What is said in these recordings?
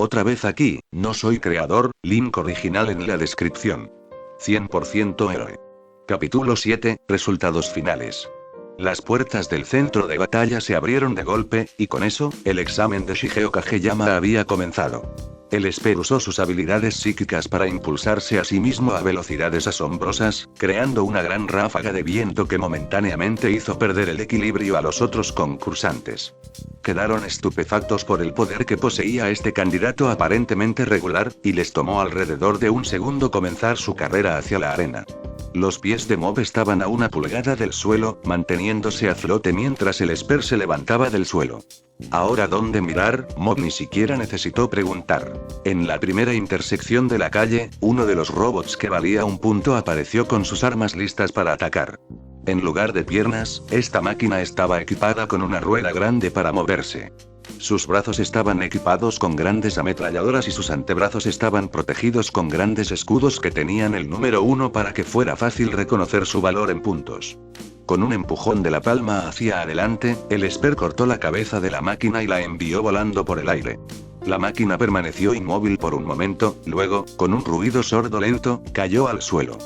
Otra vez aquí, no soy creador, link original en la descripción. 100% héroe. Capítulo 7, resultados finales. Las puertas del centro de batalla se abrieron de golpe, y con eso, el examen de Shigeo Kageyama había comenzado. El Esper usó sus habilidades psíquicas para impulsarse a sí mismo a velocidades asombrosas, creando una gran ráfaga de viento que momentáneamente hizo perder el equilibrio a los otros concursantes. Quedaron estupefactos por el poder que poseía este candidato aparentemente regular, y les tomó alrededor de un segundo comenzar su carrera hacia la arena. Los pies de Mob estaban a una pulgada del suelo, manteniéndose a flote mientras el Esper se levantaba del suelo. ¿Ahora dónde mirar? Mob ni siquiera necesitó preguntar. En la primera intersección de la calle, uno de los robots que valía un punto apareció con sus armas listas para atacar. En lugar de piernas, esta máquina estaba equipada con una rueda grande para moverse. Sus brazos estaban equipados con grandes ametralladoras y sus antebrazos estaban protegidos con grandes escudos que tenían el número 1 para que fuera fácil reconocer su valor en puntos. Con un empujón de la palma hacia adelante, el Esper cortó la cabeza de la máquina y la envió volando por el aire. La máquina permaneció inmóvil por un momento, luego, con un ruido sordo lento, cayó al suelo.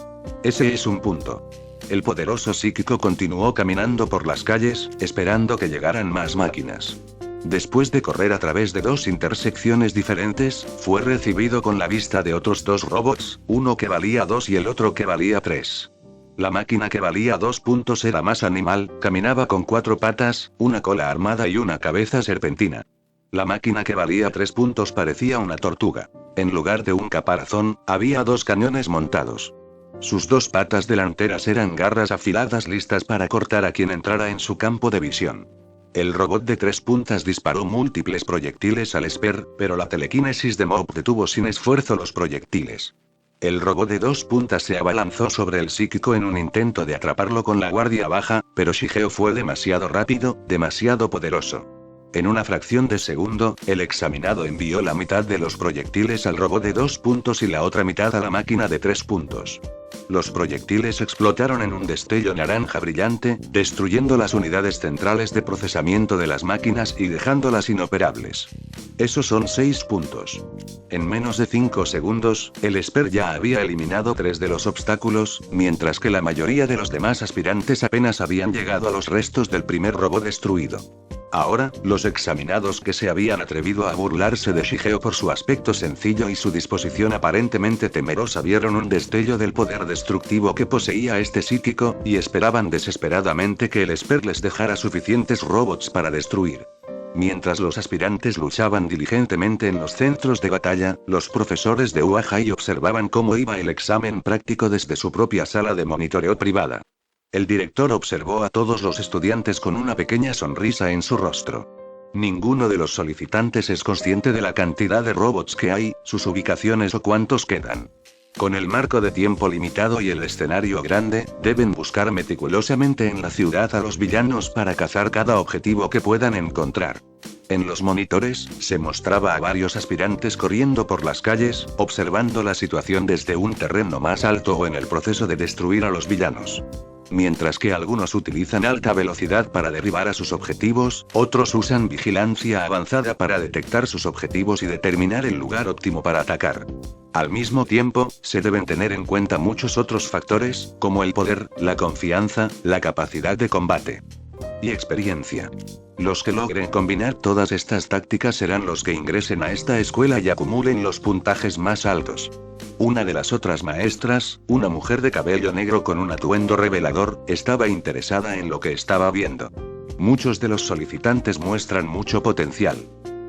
Ese es un punto. El poderoso psíquico continuó caminando por las calles, esperando que llegaran más máquinas. Después de correr a través de 2 intersecciones diferentes, fue recibido con la vista de otros 2 robots, uno que valía 2 y el otro que valía 3. La máquina que valía 2 puntos era más animal, caminaba con 4 patas, una cola armada y una cabeza serpentina. La máquina que valía 3 puntos parecía una tortuga. En lugar de un caparazón, había 2 cañones montados. Sus 2 patas delanteras eran garras afiladas listas para cortar a quien entrara en su campo de visión. El robot de 3 puntas disparó múltiples proyectiles al Esper, pero la telequinesis de Mob detuvo sin esfuerzo los proyectiles. El robot de 2 puntas se abalanzó sobre el psíquico en un intento de atraparlo con la guardia baja, pero Shigeo fue demasiado rápido, demasiado poderoso. En una fracción de segundo, el examinado envió la mitad de los proyectiles al robot de 2 puntos y la otra mitad a la máquina de 3 puntos. Los proyectiles explotaron en un destello naranja brillante, destruyendo las unidades centrales de procesamiento de las máquinas y dejándolas inoperables. Esos son 6 puntos. En menos de 5 segundos, el Esper ya había eliminado 3 de los obstáculos, mientras que la mayoría de los demás aspirantes apenas habían llegado a los restos del primer robot destruido. Ahora, los examinados que se habían atrevido a burlarse de Shigeo por su aspecto sencillo y su disposición aparentemente temerosa vieron un destello del poder destructivo que poseía este psíquico, y esperaban desesperadamente que el Esper les dejara suficientes robots para destruir. Mientras los aspirantes luchaban diligentemente en los centros de batalla, los profesores de UAHI observaban cómo iba el examen práctico desde su propia sala de monitoreo privada. El director observó a todos los estudiantes con una pequeña sonrisa en su rostro. Ninguno de los solicitantes es consciente de la cantidad de robots que hay, sus ubicaciones o cuántos quedan. Con el marco de tiempo limitado y el escenario grande, deben buscar meticulosamente en la ciudad a los villanos para cazar cada objetivo que puedan encontrar. En los monitores, se mostraba a varios aspirantes corriendo por las calles, observando la situación desde un terreno más alto o en el proceso de destruir a los villanos. Mientras que algunos utilizan alta velocidad para derribar a sus objetivos, otros usan vigilancia avanzada para detectar sus objetivos y determinar el lugar óptimo para atacar. Al mismo tiempo, se deben tener en cuenta muchos otros factores, como el poder, la confianza, la capacidad de combate y experiencia. Los que logren combinar todas estas tácticas serán los que ingresen a esta escuela y acumulen los puntajes más altos. Una de las otras maestras, una mujer de cabello negro con un atuendo revelador, estaba interesada en lo que estaba viendo. Muchos de los solicitantes muestran mucho potencial.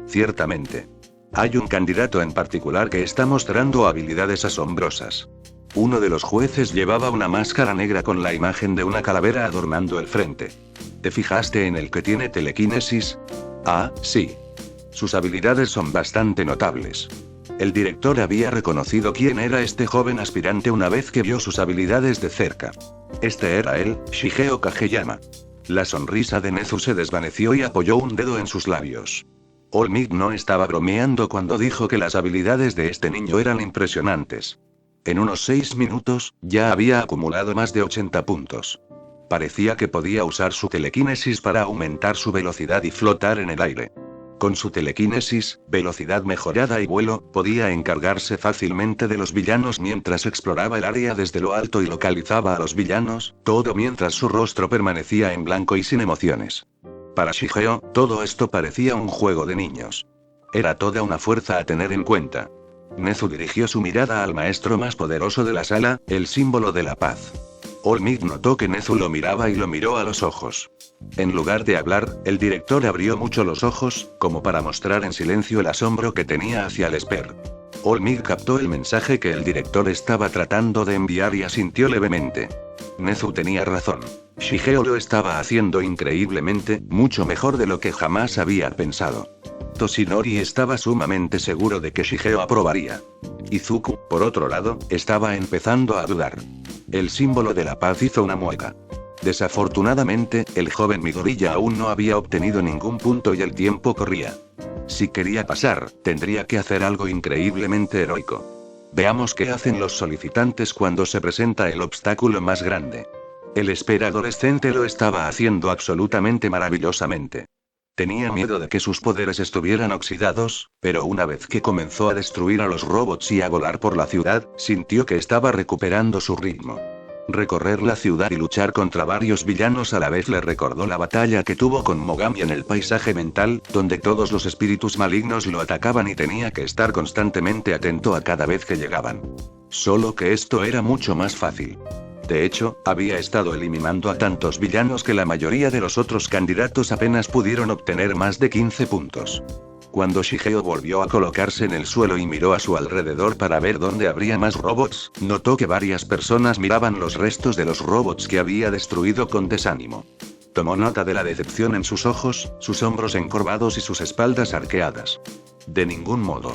Ciertamente. Hay un candidato en particular que está mostrando habilidades asombrosas. Uno de los jueces llevaba una máscara negra con la imagen de una calavera adornando el frente. ¿Te fijaste en el que tiene telequinesis? Ah, sí. Sus habilidades son bastante notables. El director había reconocido quién era este joven aspirante una vez que vio sus habilidades de cerca. Este era él, Shigeo Kageyama. La sonrisa de Nezu se desvaneció y apoyó un dedo en sus labios. Olmig no estaba bromeando cuando dijo que las habilidades de este niño eran impresionantes. En unos 6 minutos, ya había acumulado más de 80 puntos. Parecía que podía usar su telequinesis para aumentar su velocidad y flotar en el aire. Con su telequinesis, velocidad mejorada y vuelo, podía encargarse fácilmente de los villanos mientras exploraba el área desde lo alto y localizaba a los villanos, todo mientras su rostro permanecía en blanco y sin emociones. Para Shigeo, todo esto parecía un juego de niños. Era toda una fuerza a tener en cuenta. Nezu dirigió su mirada al maestro más poderoso de la sala, el símbolo de la paz. All Might notó que Nezu lo miraba y lo miró a los ojos. En lugar de hablar, el director abrió mucho los ojos, como para mostrar en silencio el asombro que tenía hacia el Esper. All Might captó el mensaje que el director estaba tratando de enviar y asintió levemente. Nezu tenía razón. Shigeo lo estaba haciendo increíblemente, mucho mejor de lo que jamás había pensado. Toshinori estaba sumamente seguro de que Shigeo aprobaría. Izuku, por otro lado, estaba empezando a dudar. El símbolo de la paz hizo una mueca. Desafortunadamente, el joven Midoriya aún no había obtenido ningún punto y el tiempo corría. Si quería pasar, tendría que hacer algo increíblemente heroico. Veamos qué hacen los solicitantes cuando se presenta el obstáculo más grande. El Esper adolescente lo estaba haciendo absolutamente maravillosamente. Tenía miedo de que sus poderes estuvieran oxidados, pero una vez que comenzó a destruir a los robots y a volar por la ciudad, sintió que estaba recuperando su ritmo. Recorrer la ciudad y luchar contra varios villanos a la vez le recordó la batalla que tuvo con Mogami en el paisaje mental, donde todos los espíritus malignos lo atacaban y tenía que estar constantemente atento a cada vez que llegaban. Solo que esto era mucho más fácil. De hecho, había estado eliminando a tantos villanos que la mayoría de los otros candidatos apenas pudieron obtener más de 15 puntos. Cuando Shigeo volvió a colocarse en el suelo y miró a su alrededor para ver dónde habría más robots, notó que varias personas miraban los restos de los robots que había destruido con desánimo. Tomó nota de la decepción en sus ojos, sus hombros encorvados y sus espaldas arqueadas. De ningún modo.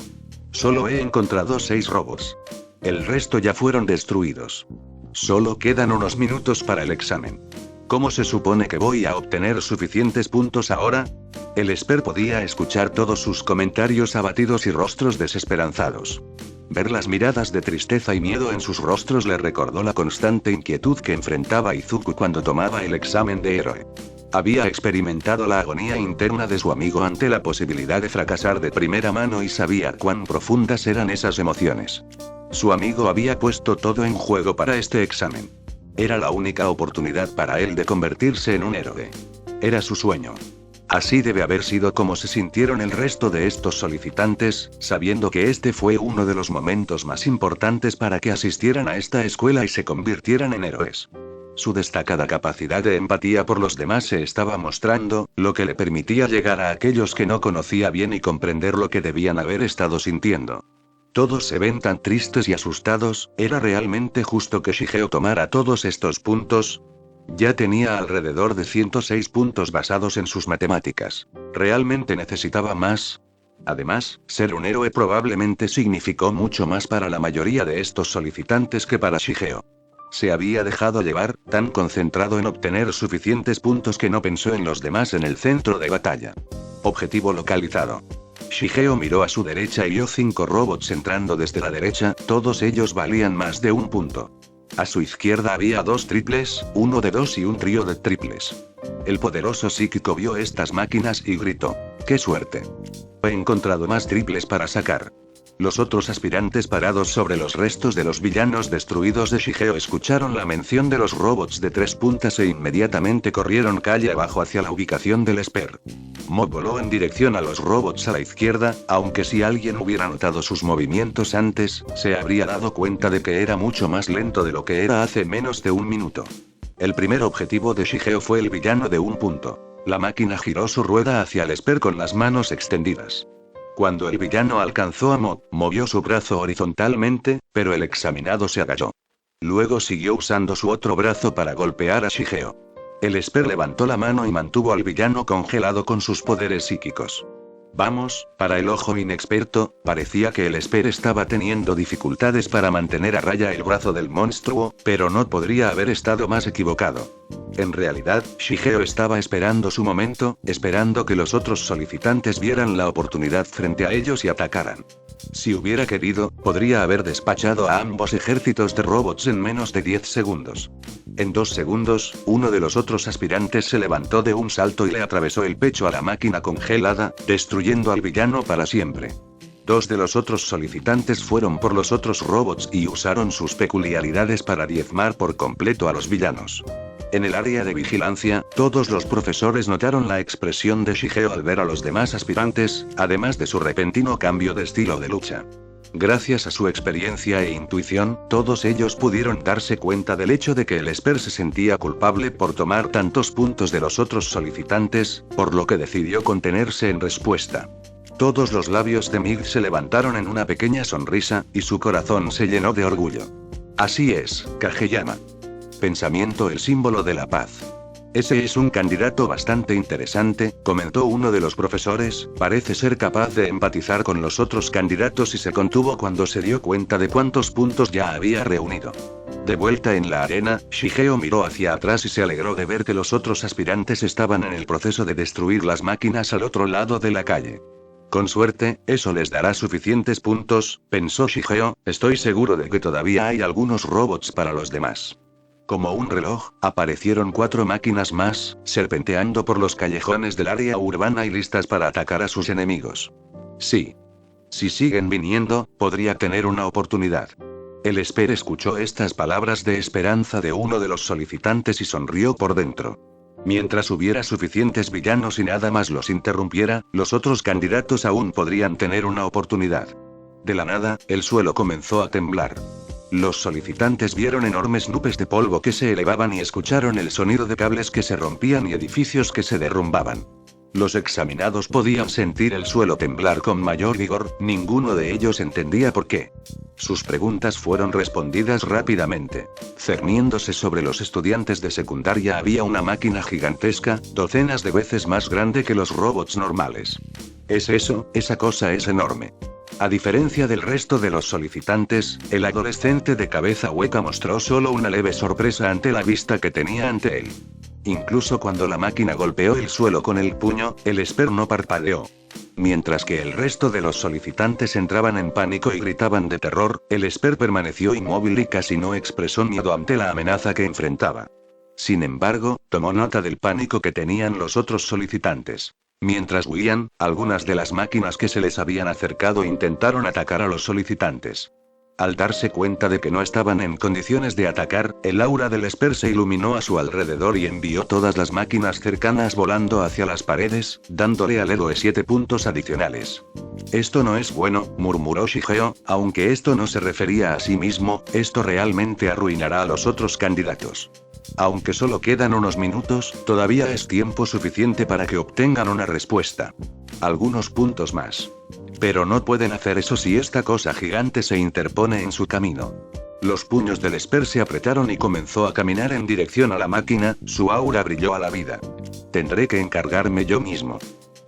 Solo he encontrado 6 robots. El resto ya fueron destruidos. Solo quedan unos minutos para el examen. ¿Cómo se supone que voy a obtener suficientes puntos ahora? El Esper podía escuchar todos sus comentarios abatidos y rostros desesperanzados. Ver las miradas de tristeza y miedo en sus rostros le recordó la constante inquietud que enfrentaba Izuku cuando tomaba el examen de héroe. Había experimentado la agonía interna de su amigo ante la posibilidad de fracasar de primera mano y sabía cuán profundas eran esas emociones. Su amigo había puesto todo en juego para este examen. Era la única oportunidad para él de convertirse en un héroe. Era su sueño. Así debe haber sido como se sintieron el resto de estos solicitantes, sabiendo que este fue uno de los momentos más importantes para que asistieran a esta escuela y se convirtieran en héroes. Su destacada capacidad de empatía por los demás se estaba mostrando, lo que le permitía llegar a aquellos que no conocía bien y comprender lo que debían haber estado sintiendo. Todos se ven tan tristes y asustados, ¿era realmente justo que Shigeo tomara todos estos puntos? Ya tenía alrededor de 106 puntos basados en sus matemáticas. ¿Realmente necesitaba más? Además, ser un héroe probablemente significó mucho más para la mayoría de estos solicitantes que para Shigeo. Se había dejado llevar, tan concentrado en obtener suficientes puntos que no pensó en los demás en el centro de batalla. Objetivo localizado. Shigeo miró a su derecha y vio 5 robots entrando desde la derecha, todos ellos valían más de un punto. A su izquierda había 2 triples, uno de 2 y un trío de triples. El poderoso psíquico vio estas máquinas y gritó: ¡qué suerte! He encontrado más triples para sacar. Los otros aspirantes parados sobre los restos de los villanos destruidos de Shigeo escucharon la mención de los robots de 3 puntas e inmediatamente corrieron calle abajo hacia la ubicación del Esper. Mo voló en dirección a los robots a la izquierda, aunque si alguien hubiera notado sus movimientos antes, se habría dado cuenta de que era mucho más lento de lo que era hace menos de un minuto. El primer objetivo de Shigeo fue el villano de un punto. La máquina giró su rueda hacia el Esper con las manos extendidas. Cuando el villano alcanzó a Mo, movió su brazo horizontalmente, pero el examinado se agachó. Luego siguió usando su otro brazo para golpear a Shigeo. El Esper levantó la mano y mantuvo al villano congelado con sus poderes psíquicos. Vamos, para el ojo inexperto, parecía que el Esper estaba teniendo dificultades para mantener a raya el brazo del monstruo, pero no podría haber estado más equivocado. En realidad, Shigeo estaba esperando su momento, esperando que los otros solicitantes vieran la oportunidad frente a ellos y atacaran. Si hubiera querido, podría haber despachado a ambos ejércitos de robots en menos de 10 segundos. En 2 segundos, uno de los otros aspirantes se levantó de un salto y le atravesó el pecho a la máquina congelada, destruyendo al villano para siempre. 2 de los otros solicitantes fueron por los otros robots y usaron sus peculiaridades para diezmar por completo a los villanos. En el área de vigilancia, todos los profesores notaron la expresión de Shigeo al ver a los demás aspirantes, además de su repentino cambio de estilo de lucha. Gracias a su experiencia e intuición, todos ellos pudieron darse cuenta del hecho de que el Esper se sentía culpable por tomar tantos puntos de los otros solicitantes, por lo que decidió contenerse en respuesta. Todos los labios de Mig se levantaron en una pequeña sonrisa, y su corazón se llenó de orgullo. Así es, Kageyama. Pensamiento, el símbolo de la paz. Ese es un candidato bastante interesante, comentó uno de los profesores, parece ser capaz de empatizar con los otros candidatos y se contuvo cuando se dio cuenta de cuántos puntos ya había reunido. De vuelta en la arena, Shigeo miró hacia atrás y se alegró de ver que los otros aspirantes estaban en el proceso de destruir las máquinas al otro lado de la calle. Con suerte, eso les dará suficientes puntos, pensó Shigeo, estoy seguro de que todavía hay algunos robots para los demás. Como un reloj, aparecieron 4 máquinas más, serpenteando por los callejones del área urbana y listas para atacar a sus enemigos. Sí. Si siguen viniendo, podría tener una oportunidad. El Esper escuchó estas palabras de esperanza de uno de los solicitantes y sonrió por dentro. Mientras hubiera suficientes villanos y nada más los interrumpiera, los otros candidatos aún podrían tener una oportunidad. De la nada, el suelo comenzó a temblar. Los solicitantes vieron enormes nubes de polvo que se elevaban y escucharon el sonido de cables que se rompían y edificios que se derrumbaban. Los examinados podían sentir el suelo temblar con mayor vigor, ninguno de ellos entendía por qué. Sus preguntas fueron respondidas rápidamente. Cerniéndose sobre los estudiantes de secundaria había una máquina gigantesca, docenas de veces más grande que los robots normales. ¿Es eso? Esa cosa es enorme. A diferencia del resto de los solicitantes, el adolescente de cabeza hueca mostró solo una leve sorpresa ante la vista que tenía ante él. Incluso cuando la máquina golpeó el suelo con el puño, el Esper no parpadeó. Mientras que el resto de los solicitantes entraban en pánico y gritaban de terror, el Esper permaneció inmóvil y casi no expresó miedo ante la amenaza que enfrentaba. Sin embargo, tomó nota del pánico que tenían los otros solicitantes. Mientras huían, algunas de las máquinas que se les habían acercado intentaron atacar a los solicitantes. Al darse cuenta de que no estaban en condiciones de atacar, el aura del Esper se iluminó a su alrededor y envió todas las máquinas cercanas volando hacia las paredes, dándole al héroe 7 puntos adicionales. Esto no es bueno, murmuró Shigeo, aunque esto no se refería a sí mismo, esto realmente arruinará a los otros candidatos. Aunque solo quedan unos minutos, todavía es tiempo suficiente para que obtengan una respuesta. Algunos puntos más. Pero no pueden hacer eso si esta cosa gigante se interpone en su camino. Los puños del Esper se apretaron y comenzó a caminar en dirección a la máquina, su aura brilló a la vida. Tendré que encargarme yo mismo.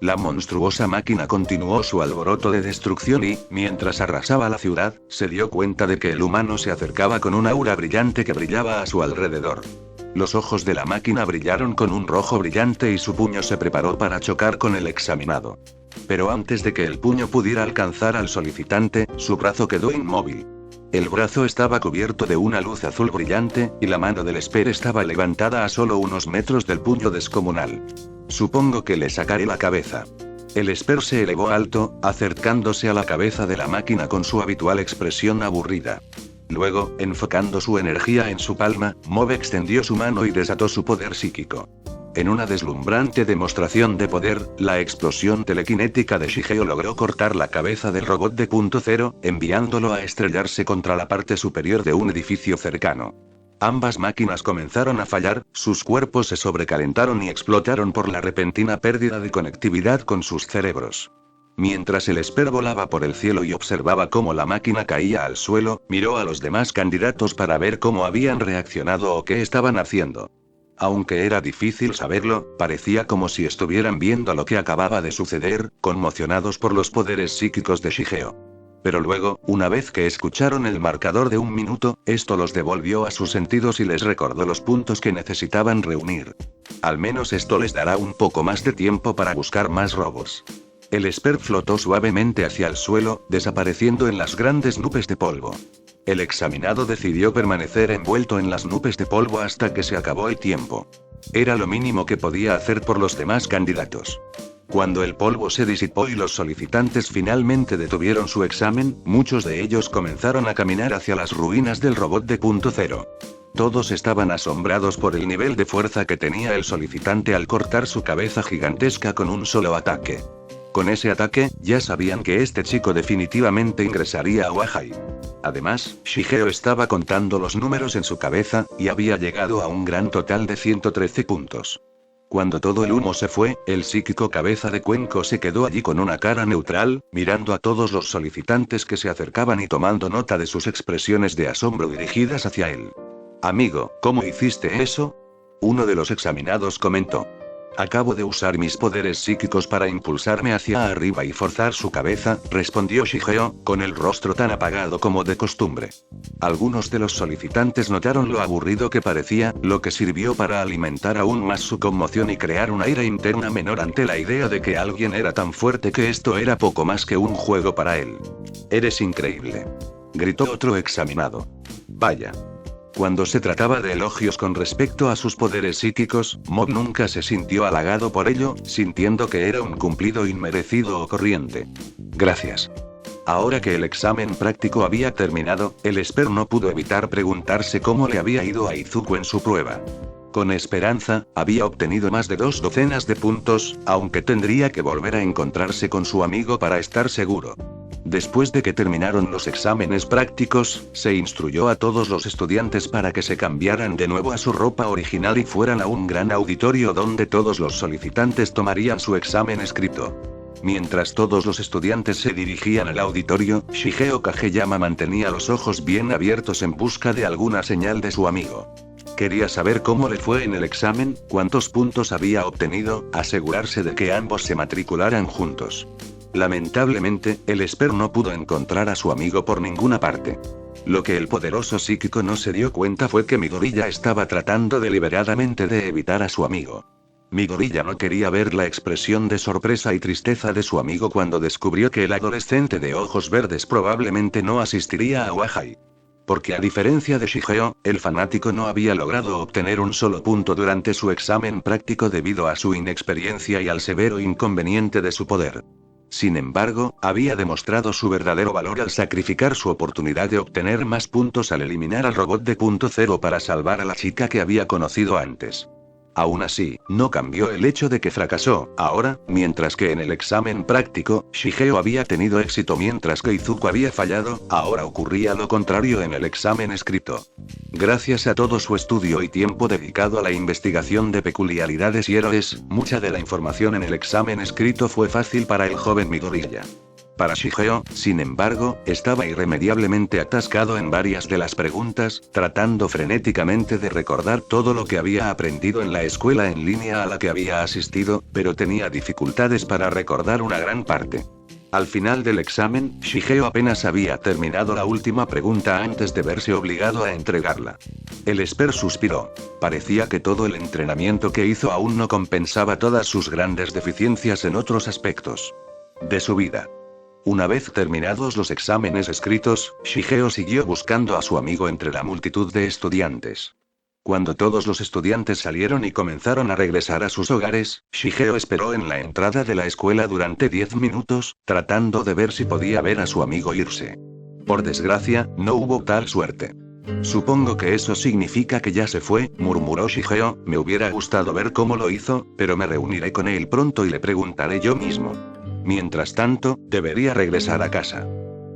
La monstruosa máquina continuó su alboroto de destrucción y, mientras arrasaba la ciudad, se dio cuenta de que el humano se acercaba con un aura brillante que brillaba a su alrededor. Los ojos de la máquina brillaron con un rojo brillante y su puño se preparó para chocar con el examinado. Pero antes de que el puño pudiera alcanzar al solicitante, su brazo quedó inmóvil. El brazo estaba cubierto de una luz azul brillante, y la mano del Esper estaba levantada a solo unos metros del puño descomunal. Supongo que le sacaré la cabeza. El Esper se elevó alto, acercándose a la cabeza de la máquina con su habitual expresión aburrida. Luego, enfocando su energía en su palma, Mob extendió su mano y desató su poder psíquico. En una deslumbrante demostración de poder, la explosión telequinética de Shigeo logró cortar la cabeza del robot de punto cero, enviándolo a estrellarse contra la parte superior de un edificio cercano. Ambas máquinas comenzaron a fallar, sus cuerpos se sobrecalentaron y explotaron por la repentina pérdida de conectividad con sus cerebros. Mientras el Esper volaba por el cielo y observaba cómo la máquina caía al suelo, miró a los demás candidatos para ver cómo habían reaccionado o qué estaban haciendo. Aunque era difícil saberlo, parecía como si estuvieran viendo lo que acababa de suceder, conmocionados por los poderes psíquicos de Shigeo. Pero luego, una vez que escucharon el marcador de 1 minuto, esto los devolvió a sus sentidos y les recordó los puntos que necesitaban reunir. Al menos esto les dará un poco más de tiempo para buscar más robos. El Esper flotó suavemente hacia el suelo, desapareciendo en las grandes nubes de polvo. El examinado decidió permanecer envuelto en las nubes de polvo hasta que se acabó el tiempo. Era lo mínimo que podía hacer por los demás candidatos. Cuando el polvo se disipó y los solicitantes finalmente detuvieron su examen, muchos de ellos comenzaron a caminar hacia las ruinas del robot de punto cero. Todos estaban asombrados por el nivel de fuerza que tenía el solicitante al cortar su cabeza gigantesca con un solo ataque. Con ese ataque, ya sabían que este chico definitivamente ingresaría a Wahai. Además, Shigeo estaba contando los números en su cabeza, y había llegado a un gran total de 113 puntos. Cuando todo el humo se fue, el psíquico cabeza de cuenco se quedó allí con una cara neutral, mirando a todos los solicitantes que se acercaban y tomando nota de sus expresiones de asombro dirigidas hacia él. Amigo, ¿cómo hiciste eso? Uno de los examinados comentó. Acabo de usar mis poderes psíquicos para impulsarme hacia arriba y forzar su cabeza, respondió Shigeo, con el rostro tan apagado como de costumbre. Algunos de los solicitantes notaron lo aburrido que parecía, lo que sirvió para alimentar aún más su conmoción y crear una ira interna menor ante la idea de que alguien era tan fuerte que esto era poco más que un juego para él. Eres increíble, gritó otro examinado. Vaya. Cuando se trataba de elogios con respecto a sus poderes psíquicos, Mob nunca se sintió halagado por ello, sintiendo que era un cumplido inmerecido o corriente. Gracias. Ahora que el examen práctico había terminado, el Esper no pudo evitar preguntarse cómo le había ido a Izuku en su prueba. Con esperanza, había obtenido más de 2 docenas de puntos, aunque tendría que volver a encontrarse con su amigo para estar seguro. Después de que terminaron los exámenes prácticos, se instruyó a todos los estudiantes para que se cambiaran de nuevo a su ropa original y fueran a un gran auditorio donde todos los solicitantes tomarían su examen escrito. Mientras todos los estudiantes se dirigían al auditorio, Shigeo Kageyama mantenía los ojos bien abiertos en busca de alguna señal de su amigo. Quería saber cómo le fue en el examen, cuántos puntos había obtenido, asegurarse de que ambos se matricularan juntos. Lamentablemente, el Esper no pudo encontrar a su amigo por ninguna parte. Lo que el poderoso psíquico no se dio cuenta fue que Midoriya estaba tratando deliberadamente de evitar a su amigo. Midoriya no quería ver la expresión de sorpresa y tristeza de su amigo cuando descubrió que el adolescente de ojos verdes probablemente no asistiría a Wahai. Porque a diferencia de Shigeo, el fanático no había logrado obtener un solo punto durante su examen práctico debido a su inexperiencia y al severo inconveniente de su poder. Sin embargo, había demostrado su verdadero valor al sacrificar su oportunidad de obtener más puntos al eliminar al robot de punto cero para salvar a la chica que había conocido antes. Aún así, no cambió el hecho de que fracasó. Ahora, mientras que en el examen práctico, Shigeo había tenido éxito mientras que Izuku había fallado, ahora ocurría lo contrario en el examen escrito. Gracias a todo su estudio y tiempo dedicado a la investigación de peculiaridades y héroes, mucha de la información en el examen escrito fue fácil para el joven Midoriya. Para Shigeo, sin embargo, estaba irremediablemente atascado en varias de las preguntas, tratando frenéticamente de recordar todo lo que había aprendido en la escuela en línea a la que había asistido, pero tenía dificultades para recordar una gran parte. Al final del examen, Shigeo apenas había terminado la última pregunta antes de verse obligado a entregarla. El Esper suspiró. Parecía que todo el entrenamiento que hizo aún no compensaba todas sus grandes deficiencias en otros aspectos de su vida. Una vez terminados los exámenes escritos, Shigeo siguió buscando a su amigo entre la multitud de estudiantes. Cuando todos los estudiantes salieron y comenzaron a regresar a sus hogares, Shigeo esperó en la entrada de la escuela durante 10 minutos, tratando de ver si podía ver a su amigo irse. Por desgracia, no hubo tal suerte. Supongo que eso significa que ya se fue, murmuró Shigeo. Me hubiera gustado ver cómo lo hizo, pero me reuniré con él pronto y le preguntaré yo mismo. Mientras tanto, debería regresar a casa.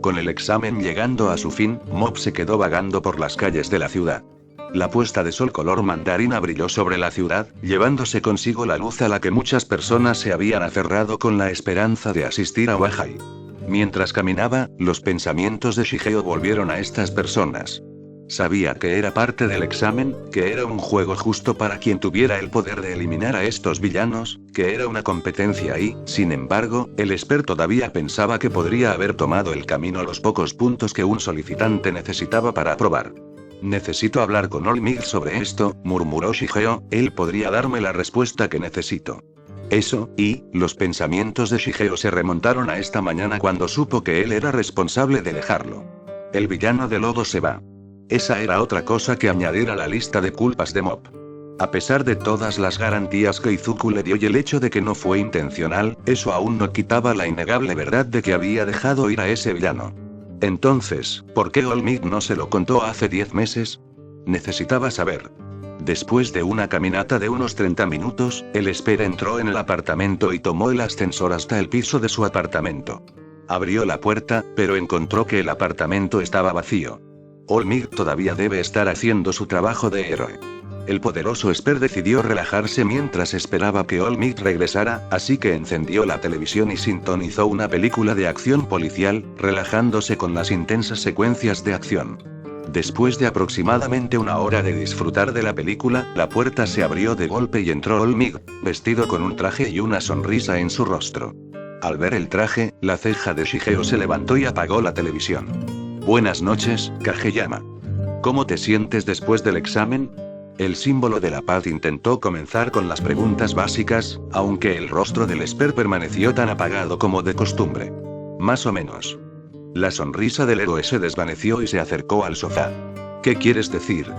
Con el examen llegando a su fin, Mob se quedó vagando por las calles de la ciudad. La puesta de sol color mandarina brilló sobre la ciudad, llevándose consigo la luz a la que muchas personas se habían aferrado con la esperanza de asistir a Wahai. Mientras caminaba, los pensamientos de Shigeo volvieron a estas personas. Sabía que era parte del examen, que era un juego justo para quien tuviera el poder de eliminar a estos villanos, que era una competencia y, sin embargo, el Esper todavía pensaba que podría haber tomado el camino a los pocos puntos que un solicitante necesitaba para aprobar. Necesito hablar con Olmig sobre esto, murmuró Shigeo, él podría darme la respuesta que necesito. Eso, y, los pensamientos de Shigeo se remontaron a esta mañana cuando supo que él era responsable de dejarlo. El villano de lodo se va. Esa era otra cosa que añadir a la lista de culpas de Mob. A pesar de todas las garantías que Izuku le dio y el hecho de que no fue intencional, eso aún no quitaba la innegable verdad de que había dejado ir a ese villano. Entonces, ¿por qué Olmig no se lo contó hace 10 meses? Necesitaba saber. Después de una caminata de unos 30 minutos, el Esper entró en el apartamento y tomó el ascensor hasta el piso de su apartamento. Abrió la puerta, pero encontró que el apartamento estaba vacío. Olmig todavía debe estar haciendo su trabajo de héroe. El poderoso Esper decidió relajarse mientras esperaba que Olmig regresara, así que encendió la televisión y sintonizó una película de acción policial, relajándose con las intensas secuencias de acción. Después de aproximadamente una hora de disfrutar de la película, la puerta se abrió de golpe y entró Olmig, vestido con un traje y una sonrisa en su rostro. Al ver el traje, la ceja de Shigeo se levantó y apagó la televisión. Buenas noches, Kageyama. ¿Cómo te sientes después del examen? El símbolo de la paz intentó comenzar con las preguntas básicas, aunque el rostro del Esper permaneció tan apagado como de costumbre. Más o menos. La sonrisa del héroe se desvaneció y se acercó al sofá. ¿Qué quieres decir?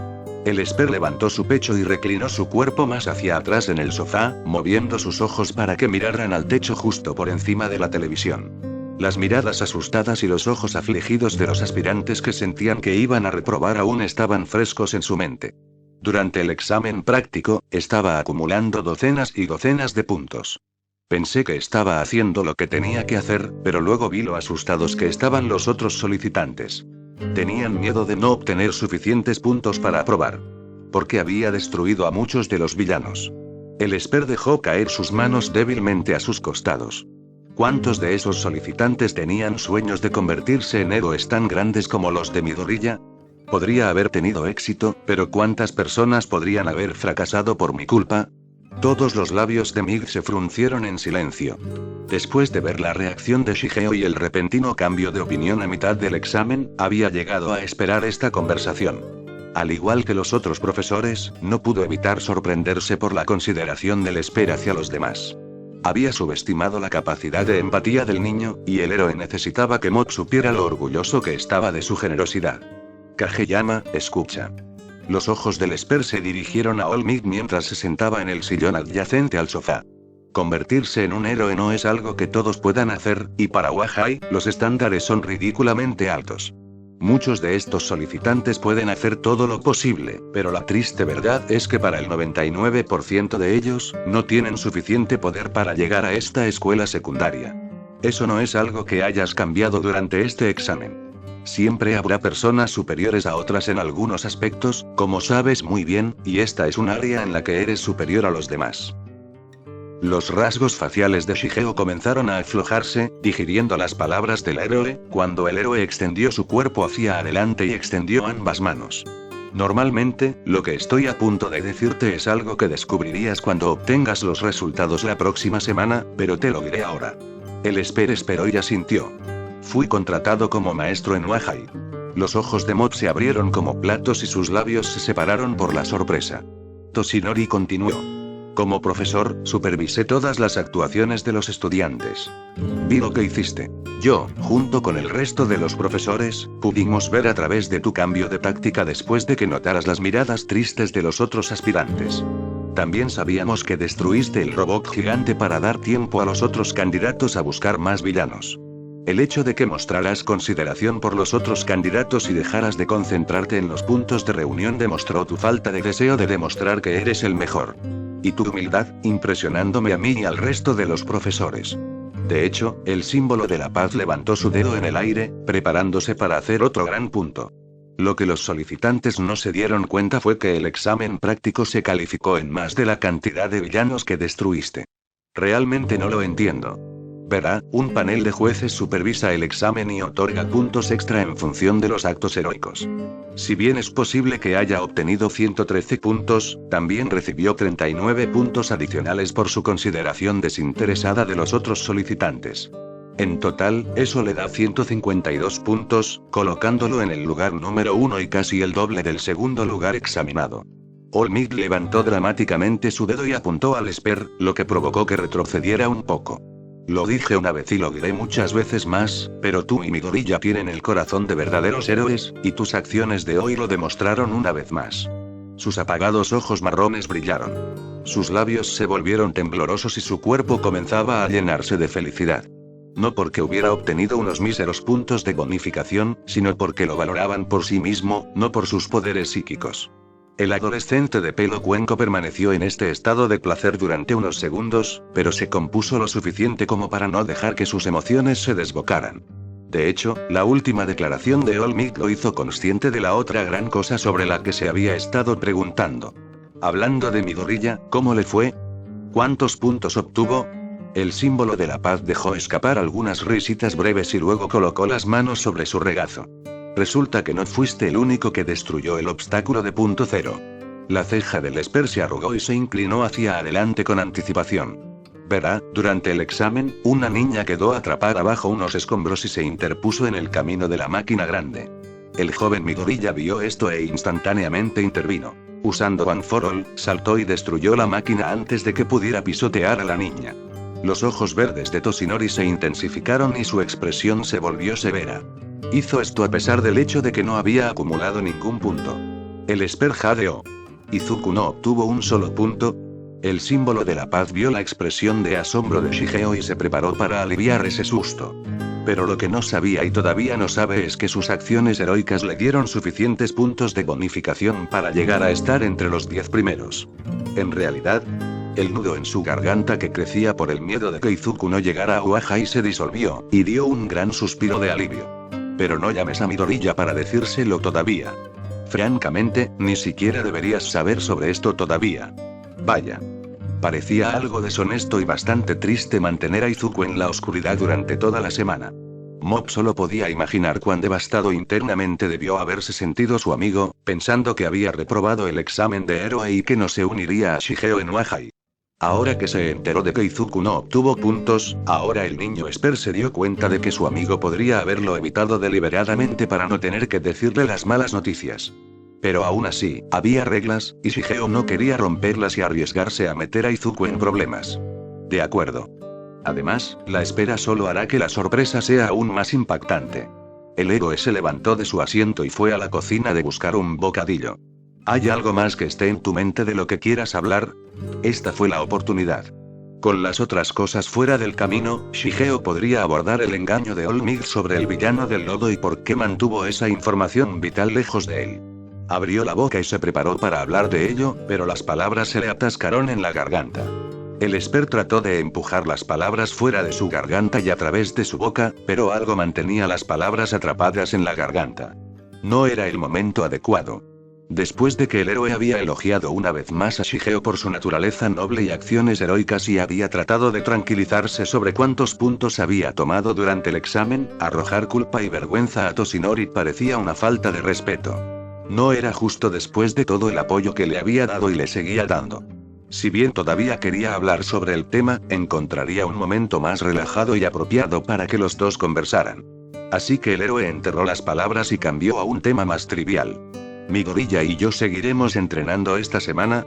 El Esper levantó su pecho y reclinó su cuerpo más hacia atrás en el sofá, moviendo sus ojos para que miraran al techo justo por encima de la televisión. Las miradas asustadas y los ojos afligidos de los aspirantes que sentían que iban a reprobar aún estaban frescos en su mente. Durante el examen práctico, estaba acumulando docenas y docenas de puntos. Pensé que estaba haciendo lo que tenía que hacer, pero luego vi lo asustados que estaban los otros solicitantes. Tenían miedo de no obtener suficientes puntos para aprobar. Porque había destruido a muchos de los villanos. El Esper dejó caer sus manos débilmente a sus costados. ¿Cuántos de esos solicitantes tenían sueños de convertirse en héroes tan grandes como los de Midoriya? Podría haber tenido éxito, pero ¿cuántas personas podrían haber fracasado por mi culpa? Todos los labios de Mig se fruncieron en silencio. Después de ver la reacción de Shigeo y el repentino cambio de opinión a mitad del examen, había llegado a esperar esta conversación. Al igual que los otros profesores, no pudo evitar sorprenderse por la consideración del Esper hacia los demás. Había subestimado la capacidad de empatía del niño, y el héroe necesitaba que Mob supiera lo orgulloso que estaba de su generosidad. Kageyama, escucha. Los ojos del Esper se dirigieron a Olmig mientras se sentaba en el sillón adyacente al sofá. Convertirse en un héroe no es algo que todos puedan hacer, y para Wahai, los estándares son ridículamente altos. Muchos de estos solicitantes pueden hacer todo lo posible, pero la triste verdad es que para el 99% de ellos, no tienen suficiente poder para llegar a esta escuela secundaria. Eso no es algo que hayas cambiado durante este examen. Siempre habrá personas superiores a otras en algunos aspectos, como sabes muy bien, y esta es un área en la que eres superior a los demás. Los rasgos faciales de Shigeo comenzaron a aflojarse, digiriendo las palabras del héroe, cuando el héroe extendió su cuerpo hacia adelante y extendió ambas manos. Normalmente, lo que estoy a punto de decirte es algo que descubrirías cuando obtengas los resultados la próxima semana, pero te lo diré ahora. El Esper esperó y asintió. Fui contratado como maestro en Wahai. Los ojos de Mob se abrieron como platos y sus labios se separaron por la sorpresa. Toshinori continuó. Como profesor, supervisé todas las actuaciones de los estudiantes. Vi lo que hiciste. Yo, junto con el resto de los profesores, pudimos ver a través de tu cambio de táctica después de que notaras las miradas tristes de los otros aspirantes. También sabíamos que destruiste el robot gigante para dar tiempo a los otros candidatos a buscar más villanos. El hecho de que mostraras consideración por los otros candidatos y dejaras de concentrarte en los puntos de reunión demostró tu falta de deseo de demostrar que eres el mejor. Y tu humildad, impresionándome a mí y al resto de los profesores. De hecho, el símbolo de la paz levantó su dedo en el aire, preparándose para hacer otro gran punto. Lo que los solicitantes no se dieron cuenta fue que el examen práctico se calificó en más de la cantidad de villanos que destruiste. Realmente no lo entiendo. Verá, un panel de jueces supervisa el examen y otorga puntos extra en función de los actos heroicos. Si bien es posible que haya obtenido 113 puntos, también recibió 39 puntos adicionales por su consideración desinteresada de los otros solicitantes. En total, eso le da 152 puntos, colocándolo en el lugar número 1 y casi el doble del segundo lugar examinado. Olmig levantó dramáticamente su dedo y apuntó al Esper, lo que provocó que retrocediera un poco. Lo dije una vez y lo diré muchas veces más, pero tú y Midoriya tienen el corazón de verdaderos héroes, y tus acciones de hoy lo demostraron una vez más. Sus apagados ojos marrones brillaron. Sus labios se volvieron temblorosos y su cuerpo comenzaba a llenarse de felicidad. No porque hubiera obtenido unos míseros puntos de bonificación, sino porque lo valoraban por sí mismo, no por sus poderes psíquicos. El adolescente de pelo cuenco permaneció en este estado de placer durante unos segundos, pero se compuso lo suficiente como para no dejar que sus emociones se desbocaran. De hecho, la última declaración de Olmig lo hizo consciente de la otra gran cosa sobre la que se había estado preguntando. Hablando de Midoriya, ¿cómo le fue? ¿Cuántos puntos obtuvo? El símbolo de la paz dejó escapar algunas risitas breves y luego colocó las manos sobre su regazo. Resulta que no fuiste el único que destruyó el obstáculo de punto cero. La ceja del Esper se arrugó y se inclinó hacia adelante con anticipación. Verá, durante el examen, una niña quedó atrapada bajo unos escombros y se interpuso en el camino de la máquina grande. El joven Midoriya vio esto e instantáneamente intervino. Usando One for All, saltó y destruyó la máquina antes de que pudiera pisotear a la niña. Los ojos verdes de Toshinori se intensificaron y su expresión se volvió severa. Hizo esto a pesar del hecho de que no había acumulado ningún punto. El Esper jadeó. Izuku no obtuvo un solo punto. El símbolo de la paz vio la expresión de asombro de Shigeo y se preparó para aliviar ese susto. Pero lo que no sabía y todavía no sabe es que sus acciones heroicas le dieron suficientes puntos de bonificación para llegar a estar entre los 10 primeros. En realidad, el nudo en su garganta que crecía por el miedo de que Izuku no llegara a Uahai se disolvió, y dio un gran suspiro de alivio. Pero no llames a Midoriya para decírselo todavía. Francamente, ni siquiera deberías saber sobre esto todavía. Vaya. Parecía algo deshonesto y bastante triste mantener a Izuku en la oscuridad durante toda la semana. Mob solo podía imaginar cuán devastado internamente debió haberse sentido su amigo, pensando que había reprobado el examen de héroe y que no se uniría a Shigeo en Uahai. Ahora que se enteró de que Izuku no obtuvo puntos, ahora el niño Esper se dio cuenta de que su amigo podría haberlo evitado deliberadamente para no tener que decirle las malas noticias. Pero aún así, había reglas, y Shigeo no quería romperlas y arriesgarse a meter a Izuku en problemas. De acuerdo. Además, la espera solo hará que la sorpresa sea aún más impactante. El héroe se levantó de su asiento y fue a la cocina de buscar un bocadillo. ¿Hay algo más que esté en tu mente de lo que quieras hablar? Esta fue la oportunidad. Con las otras cosas fuera del camino, Shigeo podría abordar el engaño de Olmig sobre el villano del lodo y por qué mantuvo esa información vital lejos de él. Abrió la boca y se preparó para hablar de ello, pero las palabras se le atascaron en la garganta. El Esper trató de empujar las palabras fuera de su garganta y a través de su boca, pero algo mantenía las palabras atrapadas en la garganta. No era el momento adecuado. Después de que el héroe había elogiado una vez más a Shigeo por su naturaleza noble y acciones heroicas y había tratado de tranquilizarse sobre cuántos puntos había tomado durante el examen, arrojar culpa y vergüenza a Toshinori parecía una falta de respeto. No era justo después de todo el apoyo que le había dado y le seguía dando. Si bien todavía quería hablar sobre el tema, encontraría un momento más relajado y apropiado para que los dos conversaran. Así que el héroe enterró las palabras y cambió a un tema más trivial. ¿Midoriya y yo seguiremos entrenando esta semana?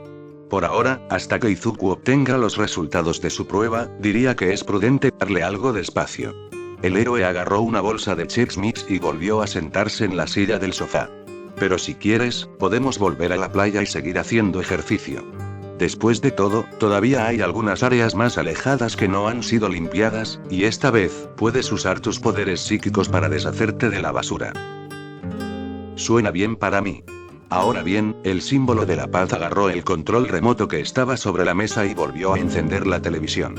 Por ahora, hasta que Izuku obtenga los resultados de su prueba, diría que es prudente darle algo de espacio. El héroe agarró una bolsa de Chex Mix y volvió a sentarse en la silla del sofá. Pero si quieres, podemos volver a la playa y seguir haciendo ejercicio. Después de todo, todavía hay algunas áreas más alejadas que no han sido limpiadas, y esta vez, puedes usar tus poderes psíquicos para deshacerte de la basura. Suena bien para mí. Ahora bien, el símbolo de la paz agarró el control remoto que estaba sobre la mesa y volvió a encender la televisión.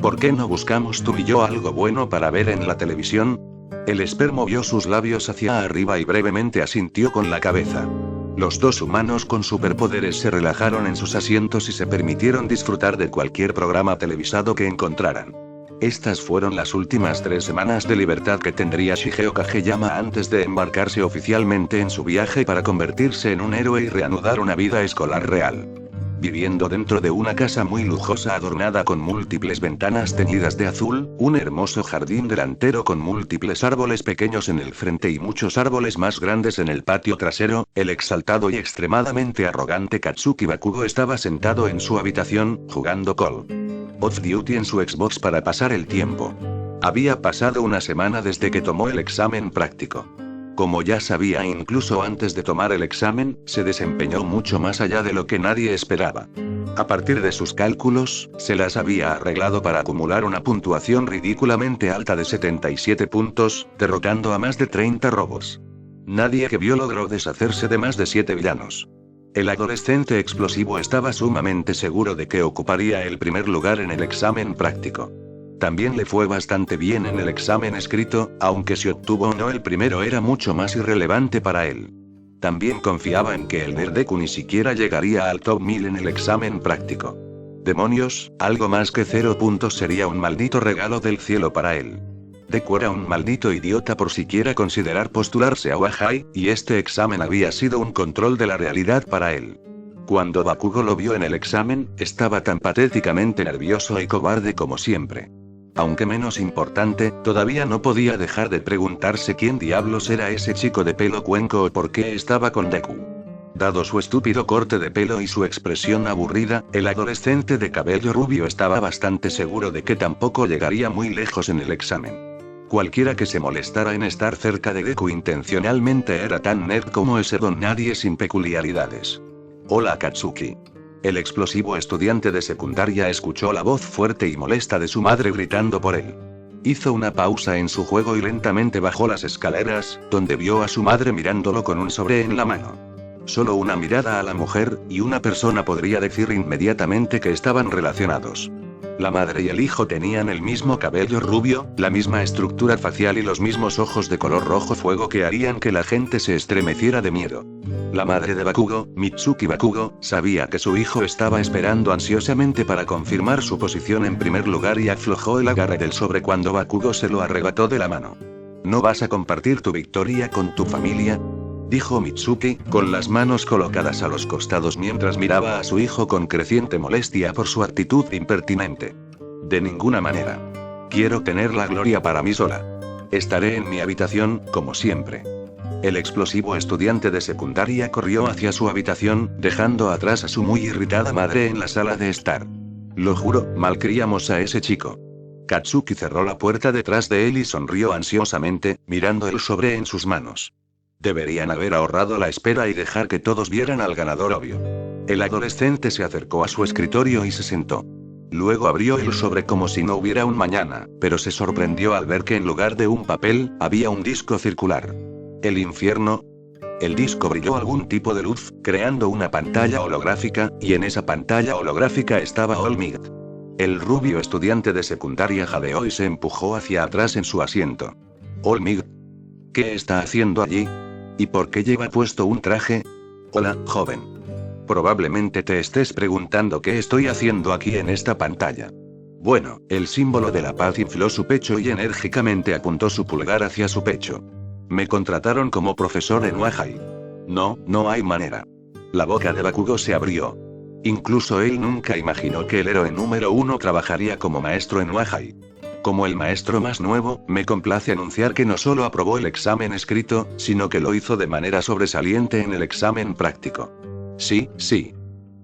¿Por qué no buscamos tú y yo algo bueno para ver en la televisión? El Esper movió sus labios hacia arriba y brevemente asintió con la cabeza. Los dos humanos con superpoderes se relajaron en sus asientos y se permitieron disfrutar de cualquier programa televisado que encontraran. Estas fueron las últimas 3 semanas de libertad que tendría Shigeo Kageyama antes de embarcarse oficialmente en su viaje para convertirse en un héroe y reanudar una vida escolar real. Viviendo dentro de una casa muy lujosa adornada con múltiples ventanas teñidas de azul, un hermoso jardín delantero con múltiples árboles pequeños en el frente y muchos árboles más grandes en el patio trasero, el exaltado y extremadamente arrogante Katsuki Bakugo estaba sentado en su habitación, jugando Call of Duty en su Xbox para pasar el tiempo. Había pasado una semana desde que tomó el examen práctico. Como ya sabía incluso antes de tomar el examen, se desempeñó mucho más allá de lo que nadie esperaba. A partir de sus cálculos, se las había arreglado para acumular una puntuación ridículamente alta de 77 puntos, derrotando a más de 30 robots. Nadie que vio logró deshacerse de más de 7 villanos. El adolescente explosivo estaba sumamente seguro de que ocuparía el primer lugar en el examen práctico. También le fue bastante bien en el examen escrito, aunque si obtuvo o no el primero era mucho más irrelevante para él. También confiaba en que el Nerdeku ni siquiera llegaría al top 1000 en el examen práctico. Demonios, algo más que 0 puntos sería un maldito regalo del cielo para él. Deku era un maldito idiota por siquiera considerar postularse a Wahai, y este examen había sido un control de la realidad para él. Cuando Bakugo lo vio en el examen, estaba tan patéticamente nervioso y cobarde como siempre. Aunque menos importante, todavía no podía dejar de preguntarse quién diablos era ese chico de pelo cuenco o por qué estaba con Deku. Dado su estúpido corte de pelo y su expresión aburrida, el adolescente de cabello rubio estaba bastante seguro de que tampoco llegaría muy lejos en el examen. Cualquiera que se molestara en estar cerca de Deku intencionalmente era tan nerd como ese don nadie sin peculiaridades. Hola Katsuki. El explosivo estudiante de secundaria escuchó la voz fuerte y molesta de su madre gritando por él. Hizo una pausa en su juego y lentamente bajó las escaleras, donde vio a su madre mirándolo con un sobre en la mano. Solo una mirada a la mujer, y una persona podría decir inmediatamente que estaban relacionados. La madre y el hijo tenían el mismo cabello rubio, la misma estructura facial y los mismos ojos de color rojo fuego que harían que la gente se estremeciera de miedo. La madre de Bakugo, Mitsuki Bakugo, sabía que su hijo estaba esperando ansiosamente para confirmar su posición en primer lugar y aflojó el agarre del sobre cuando Bakugo se lo arrebató de la mano. ¿No vas a compartir tu victoria con tu familia?, dijo Mitsuki, con las manos colocadas a los costados mientras miraba a su hijo con creciente molestia por su actitud impertinente. De ninguna manera. Quiero tener la gloria para mí sola. Estaré en mi habitación, como siempre. El explosivo estudiante de secundaria corrió hacia su habitación, dejando atrás a su muy irritada madre en la sala de estar. Lo juro, malcriamos a ese chico. Katsuki cerró la puerta detrás de él y sonrió ansiosamente, mirando el sobre en sus manos. Deberían haber ahorrado la espera y dejar que todos vieran al ganador obvio. El adolescente se acercó a su escritorio y se sentó. Luego abrió el sobre como si no hubiera un mañana, pero se sorprendió al ver que en lugar de un papel, había un disco circular. ¿El infierno? El disco brilló algún tipo de luz, creando una pantalla holográfica, y en esa pantalla holográfica estaba Olmig. El rubio estudiante de secundaria jadeó y se empujó hacia atrás en su asiento. Olmig. ¿Qué está haciendo allí? ¿Y por qué lleva puesto un traje? Hola, joven. Probablemente te estés preguntando qué estoy haciendo aquí en esta pantalla. Bueno, el símbolo de la paz infló su pecho y enérgicamente apuntó su pulgar hacia su pecho. Me contrataron como profesor en Wahai. No, no hay manera. La boca de Bakugo se abrió. Incluso él nunca imaginó que el héroe número 1 trabajaría como maestro en Wahai. Como el maestro más nuevo, me complace anunciar que no solo aprobó el examen escrito, sino que lo hizo de manera sobresaliente en el examen práctico. Sí, sí.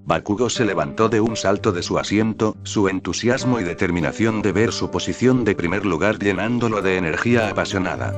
Bakugo se levantó de un salto de su asiento, su entusiasmo y determinación de ver su posición de primer lugar llenándolo de energía apasionada.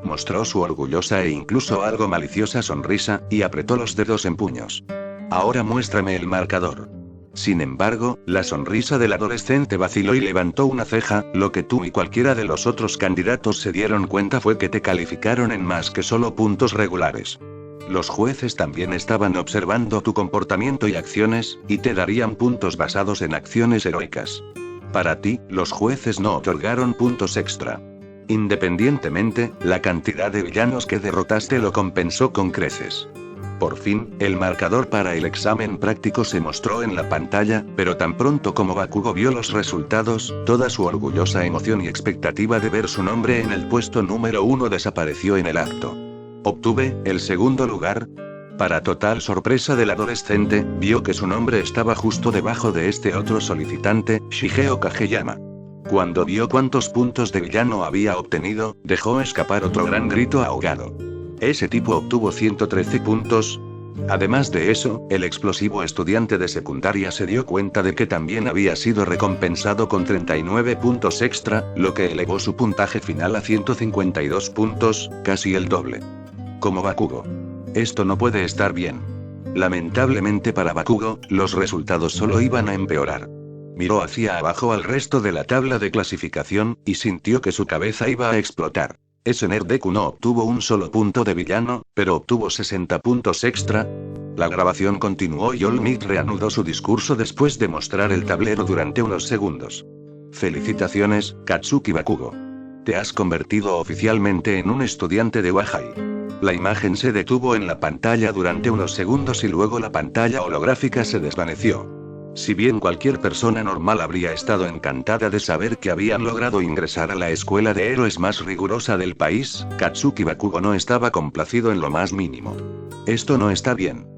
Mostró su orgullosa e incluso algo maliciosa sonrisa, y apretó los dedos en puños. Ahora muéstrame el marcador. Sin embargo, la sonrisa del adolescente vaciló y levantó una ceja, lo que tú y cualquiera de los otros candidatos se dieron cuenta fue que te calificaron en más que solo puntos regulares. Los jueces también estaban observando tu comportamiento y acciones, y te darían puntos basados en acciones heroicas. Para ti, los jueces no otorgaron puntos extra. Independientemente, la cantidad de villanos que derrotaste lo compensó con creces. Por fin, el marcador para el examen práctico se mostró en la pantalla, pero tan pronto como Bakugo vio los resultados, toda su orgullosa emoción y expectativa de ver su nombre en el puesto número 1 desapareció en el acto. Obtuve el segundo lugar. Para total sorpresa del adolescente, vio que su nombre estaba justo debajo de este otro solicitante, Shigeo Kageyama. Cuando vio cuántos puntos de villano había obtenido, dejó escapar otro gran grito ahogado. Ese tipo obtuvo 113 puntos. Además de eso, el explosivo estudiante de secundaria se dio cuenta de que también había sido recompensado con 39 puntos extra, lo que elevó su puntaje final a 152 puntos, casi el doble. Como Bakugo. Esto no puede estar bien. Lamentablemente para Bakugo, los resultados solo iban a empeorar. Miró hacia abajo al resto de la tabla de clasificación, y sintió que su cabeza iba a explotar. Ese Nerdeku no obtuvo un solo punto de villano, pero obtuvo 60 puntos extra. La grabación continuó y All Might reanudó su discurso después de mostrar el tablero durante unos segundos. Felicitaciones, Katsuki Bakugo. Te has convertido oficialmente en un estudiante de Wahai. La imagen se detuvo en la pantalla durante unos segundos y luego la pantalla holográfica se desvaneció. Si bien cualquier persona normal habría estado encantada de saber que habían logrado ingresar a la escuela de héroes más rigurosa del país, Katsuki Bakugo no estaba complacido en lo más mínimo. Esto no está bien.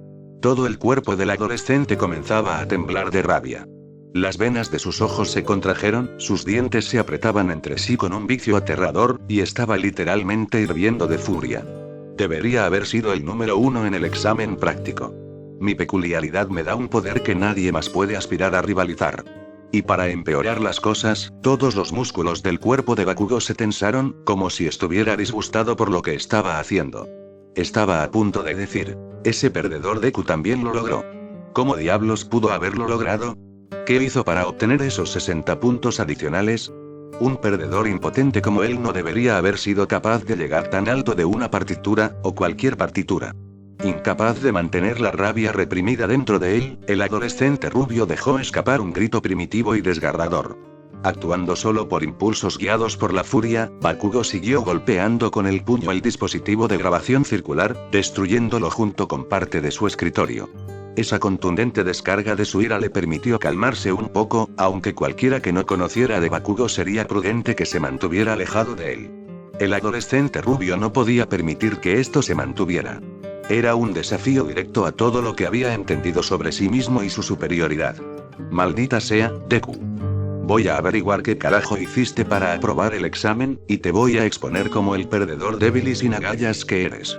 Todo el cuerpo del adolescente comenzaba a temblar de rabia. Las venas de sus ojos se contrajeron, sus dientes se apretaban entre sí con un vicio aterrador, y estaba literalmente hirviendo de furia. Debería haber sido el número 1 en el examen práctico. Mi peculiaridad me da un poder que nadie más puede aspirar a rivalizar. Y para empeorar las cosas, todos los músculos del cuerpo de Bakugo se tensaron, como si estuviera disgustado por lo que estaba haciendo. Estaba a punto de decir, ese perdedor Deku también lo logró. ¿Cómo diablos pudo haberlo logrado? ¿Qué hizo para obtener esos 60 puntos adicionales? Un perdedor impotente como él no debería haber sido capaz de llegar tan alto de una partitura, o cualquier partitura. Incapaz de mantener la rabia reprimida dentro de él, el adolescente rubio dejó escapar un grito primitivo y desgarrador. Actuando solo por impulsos guiados por la furia, Bakugo siguió golpeando con el puño el dispositivo de grabación circular, destruyéndolo junto con parte de su escritorio. Esa contundente descarga de su ira le permitió calmarse un poco, aunque cualquiera que no conociera de Bakugo sería prudente que se mantuviera alejado de él. El adolescente rubio no podía permitir que esto se mantuviera. Era un desafío directo a todo lo que había entendido sobre sí mismo y su superioridad. Maldita sea, Deku. Voy a averiguar qué carajo hiciste para aprobar el examen, y te voy a exponer como el perdedor débil y sin agallas que eres.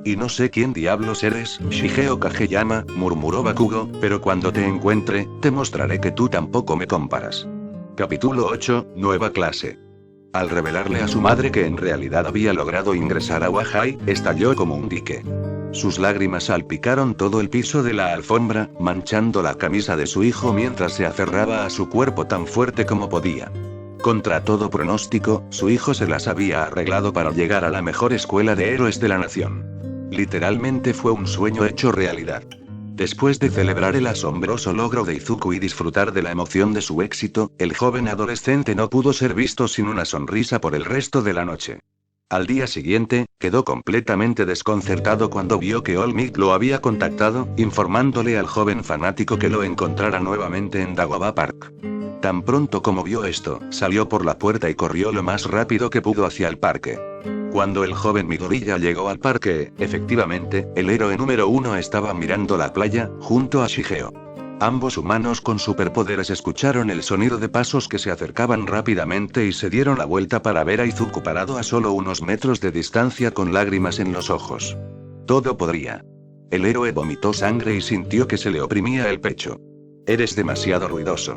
Y no sé quién diablos eres, Shigeo Kageyama, murmuró Bakugo, pero cuando te encuentre, te mostraré que tú tampoco me comparas. Capítulo 8, Nueva clase. Al revelarle a su madre que en realidad había logrado ingresar a Wahai, estalló como un dique. Sus lágrimas salpicaron todo el piso de la alfombra, manchando la camisa de su hijo mientras se aferraba a su cuerpo tan fuerte como podía. Contra todo pronóstico, su hijo se las había arreglado para llegar a la mejor escuela de héroes de la nación. Literalmente fue un sueño hecho realidad. Después de celebrar el asombroso logro de Izuku y disfrutar de la emoción de su éxito, el joven adolescente no pudo ser visto sin una sonrisa por el resto de la noche. Al día siguiente, quedó completamente desconcertado cuando vio que All Might lo había contactado, informándole al joven fanático que lo encontrara nuevamente en Dagobah Park. Tan pronto como vio esto, salió por la puerta y corrió lo más rápido que pudo hacia el parque. Cuando el joven Midoriya llegó al parque, efectivamente, el héroe número 1 estaba mirando la playa, junto a Shigeo. Ambos humanos con superpoderes escucharon el sonido de pasos que se acercaban rápidamente y se dieron la vuelta para ver a Izuku parado a solo unos metros de distancia con lágrimas en los ojos. Todo podría. El héroe vomitó sangre y sintió que se le oprimía el pecho. Eres demasiado ruidoso.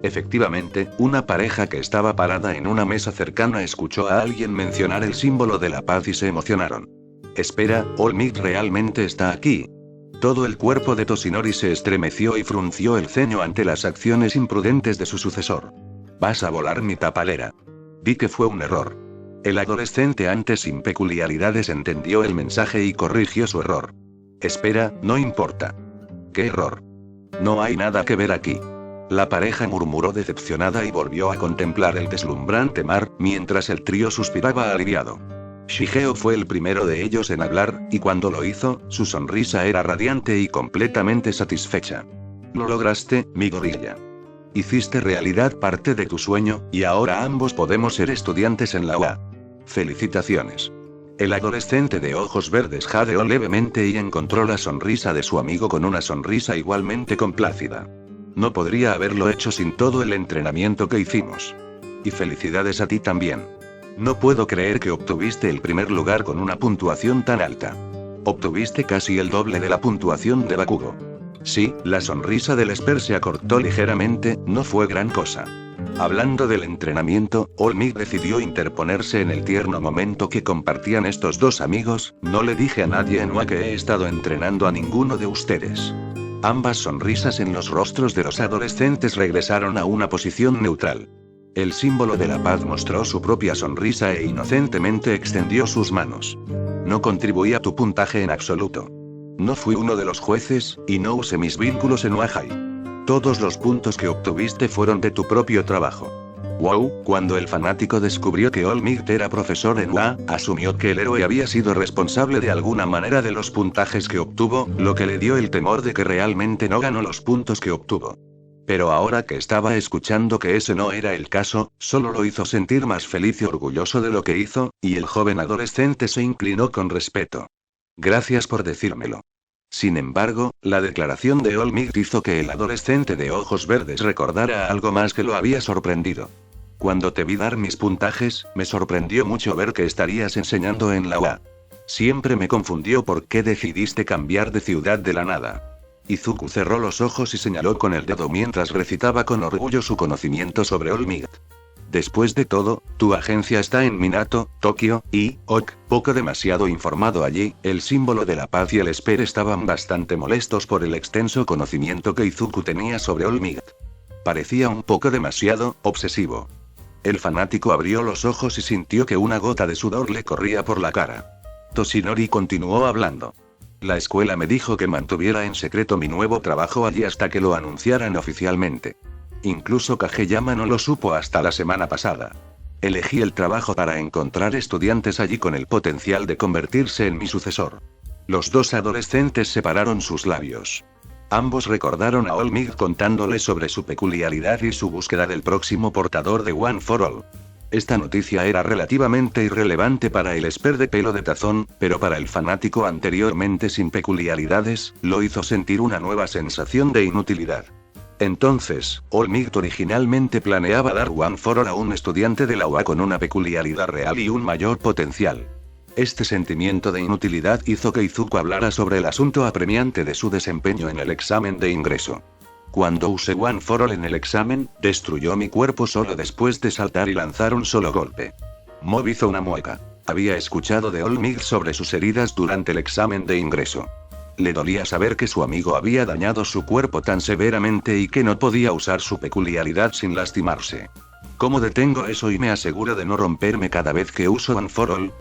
Efectivamente, una pareja que estaba parada en una mesa cercana escuchó a alguien mencionar el símbolo de la paz y se emocionaron. Espera, All Might realmente está aquí. Todo el cuerpo de Toshinori se estremeció y frunció el ceño ante las acciones imprudentes de su sucesor. Vas a volar mi tapalera. Vi que fue un error. El adolescente antes sin peculiaridades entendió el mensaje y corrigió su error. Espera, no importa. ¿Qué error? No hay nada que ver aquí. La pareja murmuró decepcionada y volvió a contemplar el deslumbrante mar, mientras el trío suspiraba aliviado. Shigeo fue el primero de ellos en hablar, y cuando lo hizo, su sonrisa era radiante y completamente satisfecha. Lo lograste, mi gorilla. Hiciste realidad parte de tu sueño, y ahora ambos podemos ser estudiantes en la UA. Felicitaciones. El adolescente de ojos verdes jadeó levemente y encontró la sonrisa de su amigo con una sonrisa igualmente complácida. No podría haberlo hecho sin todo el entrenamiento que hicimos. Y felicidades a ti también. No puedo creer que obtuviste el primer lugar con una puntuación tan alta. Obtuviste casi el doble de la puntuación de Bakugo. Sí, la sonrisa del Esper se acortó ligeramente, no fue gran cosa. Hablando del entrenamiento, All Might decidió interponerse en el tierno momento que compartían estos dos amigos. No le dije a nadie en UA que he estado entrenando a ninguno de ustedes. Ambas sonrisas en los rostros de los adolescentes regresaron a una posición neutral. El símbolo de la paz mostró su propia sonrisa e inocentemente extendió sus manos. No contribuí a tu puntaje en absoluto. No fui uno de los jueces, y no usé mis vínculos en Wahai. Todos los puntos que obtuviste fueron de tu propio trabajo. Wow, cuando el fanático descubrió que All Might era profesor en UA, asumió que el héroe había sido responsable de alguna manera de los puntajes que obtuvo, lo que le dio el temor de que realmente no ganó los puntos que obtuvo. Pero ahora que estaba escuchando que ese no era el caso, solo lo hizo sentir más feliz y orgulloso de lo que hizo, y el joven adolescente se inclinó con respeto. Gracias por decírmelo. Sin embargo, la declaración de All Might hizo que el adolescente de ojos verdes recordara algo más que lo había sorprendido. Cuando te vi dar mis puntajes, me sorprendió mucho ver que estarías enseñando en la UA. Siempre me confundió por qué decidiste cambiar de ciudad de la nada. Izuku cerró los ojos y señaló con el dedo mientras recitaba con orgullo su conocimiento sobre All Might. Después de todo, tu agencia está en Minato, Tokio, y, poco demasiado informado allí, el símbolo de la paz y el Esper estaban bastante molestos por el extenso conocimiento que Izuku tenía sobre All Might. Parecía un poco demasiado obsesivo. El fanático abrió los ojos y sintió que una gota de sudor le corría por la cara. Toshinori continuó hablando. La escuela me dijo que mantuviera en secreto mi nuevo trabajo allí hasta que lo anunciaran oficialmente. Incluso Kageyama no lo supo hasta la semana pasada. Elegí el trabajo para encontrar estudiantes allí con el potencial de convertirse en mi sucesor. Los dos adolescentes separaron sus labios. Ambos recordaron a All Might contándole sobre su peculiaridad y su búsqueda del próximo portador de One for All. Esta noticia era relativamente irrelevante para el Esper de pelo de tazón, pero para el fanático anteriormente sin peculiaridades, lo hizo sentir una nueva sensación de inutilidad. Entonces, All Might originalmente planeaba dar One for All a un estudiante de la UA con una peculiaridad real y un mayor potencial. Este sentimiento de inutilidad hizo que Izuku hablara sobre el asunto apremiante de su desempeño en el examen de ingreso. Cuando usé One for All en el examen, destruyó mi cuerpo solo después de saltar y lanzar un solo golpe. Mob hizo una mueca. Había escuchado de All Might sobre sus heridas durante el examen de ingreso. Le dolía saber que su amigo había dañado su cuerpo tan severamente y que no podía usar su peculiaridad sin lastimarse. ¿Cómo detengo eso y me aseguro de no romperme cada vez que uso One for All?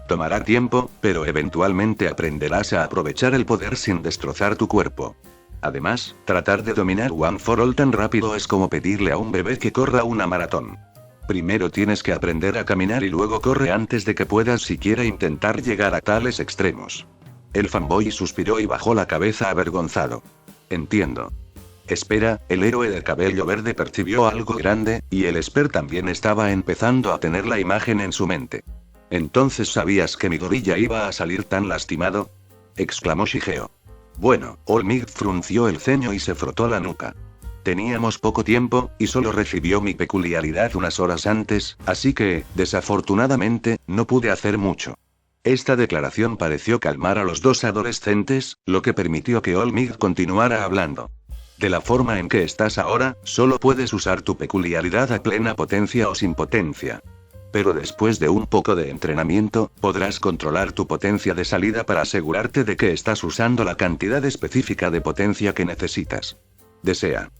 Tomará tiempo, pero eventualmente aprenderás a aprovechar el poder sin destrozar tu cuerpo. Además, tratar de dominar One for All tan rápido es como pedirle a un bebé que corra una maratón. Primero tienes que aprender a caminar y luego corre antes de que puedas siquiera intentar llegar a tales extremos. El fanboy suspiró y bajó la cabeza avergonzado. Entiendo. Espera, el héroe de cabello verde percibió algo grande, y el Esper también estaba empezando a tener la imagen en su mente. ¿Entonces sabías que mi gorilla iba a salir tan lastimado?, exclamó Shigeo. Bueno, All Might frunció el ceño y se frotó la nuca. Teníamos poco tiempo, y solo recibió mi peculiaridad unas horas antes, así que, desafortunadamente, no pude hacer mucho. Esta declaración pareció calmar a los dos adolescentes, lo que permitió que All Might continuara hablando. De la forma en que estás ahora, solo puedes usar tu peculiaridad a plena potencia o sin potencia. Pero después de un poco de entrenamiento, podrás controlar tu potencia de salida para asegurarte de que estás usando la cantidad específica de potencia que necesitas. Desea.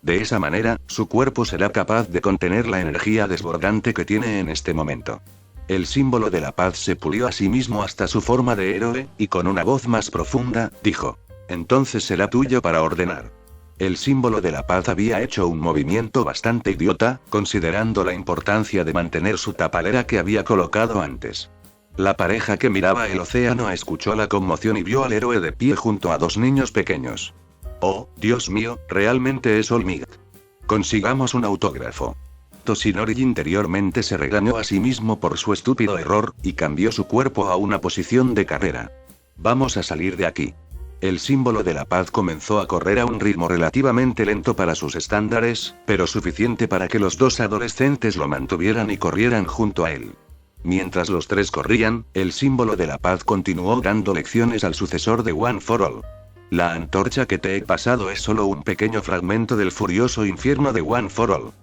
De esa manera, su cuerpo será capaz de contener la energía desbordante que tiene en este momento. El símbolo de la paz se pulió a sí mismo hasta su forma de héroe, y con una voz más profunda, dijo: entonces será tuyo para ordenar. El símbolo de la paz había hecho un movimiento bastante idiota, considerando la importancia de mantener su tapalera que había colocado antes. La pareja que miraba el océano escuchó la conmoción y vio al héroe de pie junto a dos niños pequeños. Oh, Dios mío, realmente es All Might. Consigamos un autógrafo. Toshinori interiormente se regañó a sí mismo por su estúpido error, y cambió su cuerpo a una posición de carrera. Vamos a salir de aquí. El símbolo de la paz comenzó a correr a un ritmo relativamente lento para sus estándares, pero suficiente para que los dos adolescentes lo mantuvieran y corrieran junto a él. Mientras los tres corrían, el símbolo de la paz continuó dando lecciones al sucesor de One for All. La antorcha que te he pasado es solo un pequeño fragmento del furioso infierno de One for All.